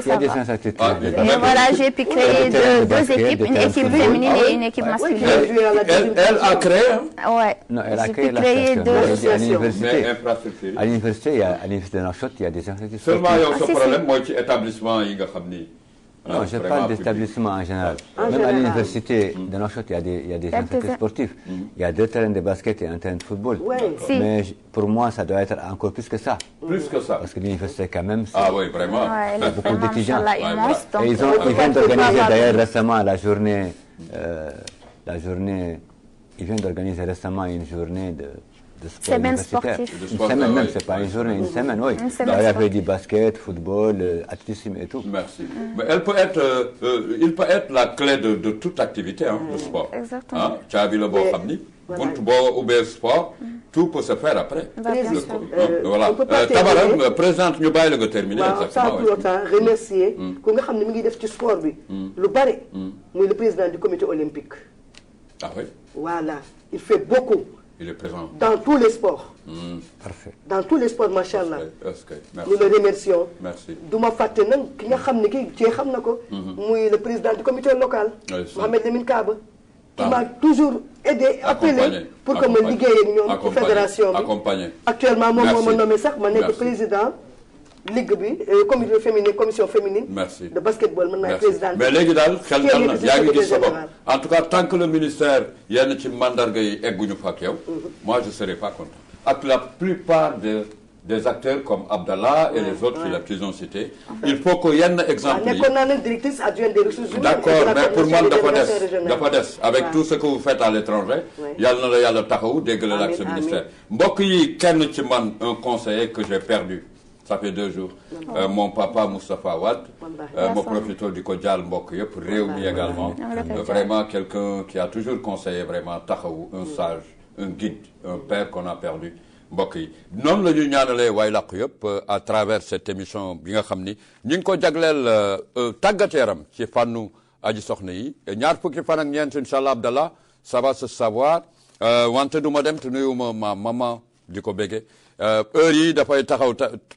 ça va. Et voilà, j'ai pu créer deux équipes, une équipe féminine et une équipe masculine. Elle a créé. Ouais. Non, elle a créé deux associations. Mais infrastructure. À l'université, à l'université de Nouakchott, il y a des infrastructures. Seulement yow ce problème mooy ci établissement yi nga xam ni. Non, je parle d'établissement en général. Même à l'université de Nouakchott, il y a des infrastructures sportives. Il y a 2 terrains de basket et un terrain de football. Mais pour moi, ça doit être encore plus que ça. Plus que ça. Parce que l'université, quand même, oui, vraiment. Il y a beaucoup d'étudiants. Et ils viennent d'organiser d'ailleurs récemment la journée. Ils viennent d'organiser récemment une journée de sport universitaire. Une semaine même, c'est pas une journée, une semaine, oui. Il y avait du basket, football, athlétisme et tout. Merci. Mais il peut être la clé de toute activité, le sport. Exactement. Tu as vu le bon Hamni? Ou bien sport, tout peut se faire après. Voilà. Tabara, présente, nous allons le terminer. Sans pour autant remercier, qu'on a fait du sport, le barré, le président du comité olympique. Ah oui? Voilà, il fait beaucoup. Il est présent. Dans tous les sports. Parfait. Dans tous les sports, machallah. Merci. Nous le remercions. Merci. Douma Fatenan, qui le président du comité local, Mohamed Lemine Kaba, qui m'a toujours aidé, appelé pour que je ligue avec la fédération. Actuellement, moi, je nommé ça, je suis président. Ligue bi comité féminin commission féminine de basketball man maay président mais léegi daal xel dal na yaa ngi gis sa bopp en tout cas tant que le ministère yenn ci mandarga yi egguñu fa ak yow moi je serai pas content ak la plupart des acteurs comme Abdallah et les autres qu'ils ont cités il faut que yenn exemple yi nekkoon naa leen directrice adjointe des ressources humaines d'accord mais pour man dafa des avec tout ce que vous faites à l'étranger yàlla na la yàlla taxaw déggal la ak ce ministère mbokk yi kenn ci man un conseiller que j'ai perdu. Ça fait 2 jours. Mon papa Moustapha Wade, mon professeur du Kodjal Mbok Yep, Réumi également. Vraiment quelqu'un qui a toujours conseillé vraiment Tahaou, un sage, un guide, un père qu'on a perdu. Mbok yi noonu la ñu ñaanalee waay làqu yëpp à travers cette émission bi nga xam ni ñu ngi ko jagleel tàggat yaram ci fànnu aji soxna yi ñaar fukki fan ak ñeent incha allah Abdallah ça va se savoir wante du ma dem te nuyu ma maman di ko bége. Heure yi dafay taxaw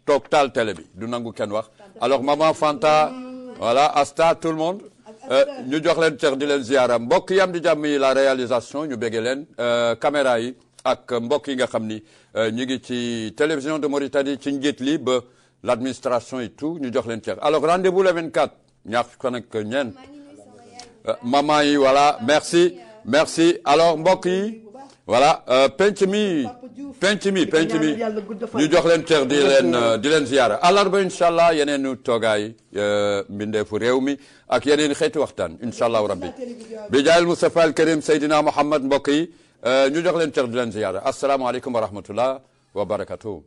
toog taal télé bi du nangu kenn wax alors maman Fanta voilà Asta tout le monde ñu jox leen cër di leen ziara mbokk yam di jàmm yi la réalisation ñu bége leen caméra yi ak mbokk yi nga xam ni ñu ngi ci télévision de Mauritanie ci njiit li ba l'administration et tout ñu jox leen cër alors rendez-vous le 24 ñaar fan ak ñeent maman yi voilà merci alors mbokk yi voilà penc mi ñu jox leen cër di leen ziyaara àllarba incha allah yeneenu toogaay mbindeefu réew mi ak yeneen xeeti waxtaan incha allahu rabbi bi jaayil Mustafa al Karim Seydina Muhammad mbokk yi ñu jox leen cër di leen ziyaara asalaamaaleykum wa rahmatullah wa barakatuh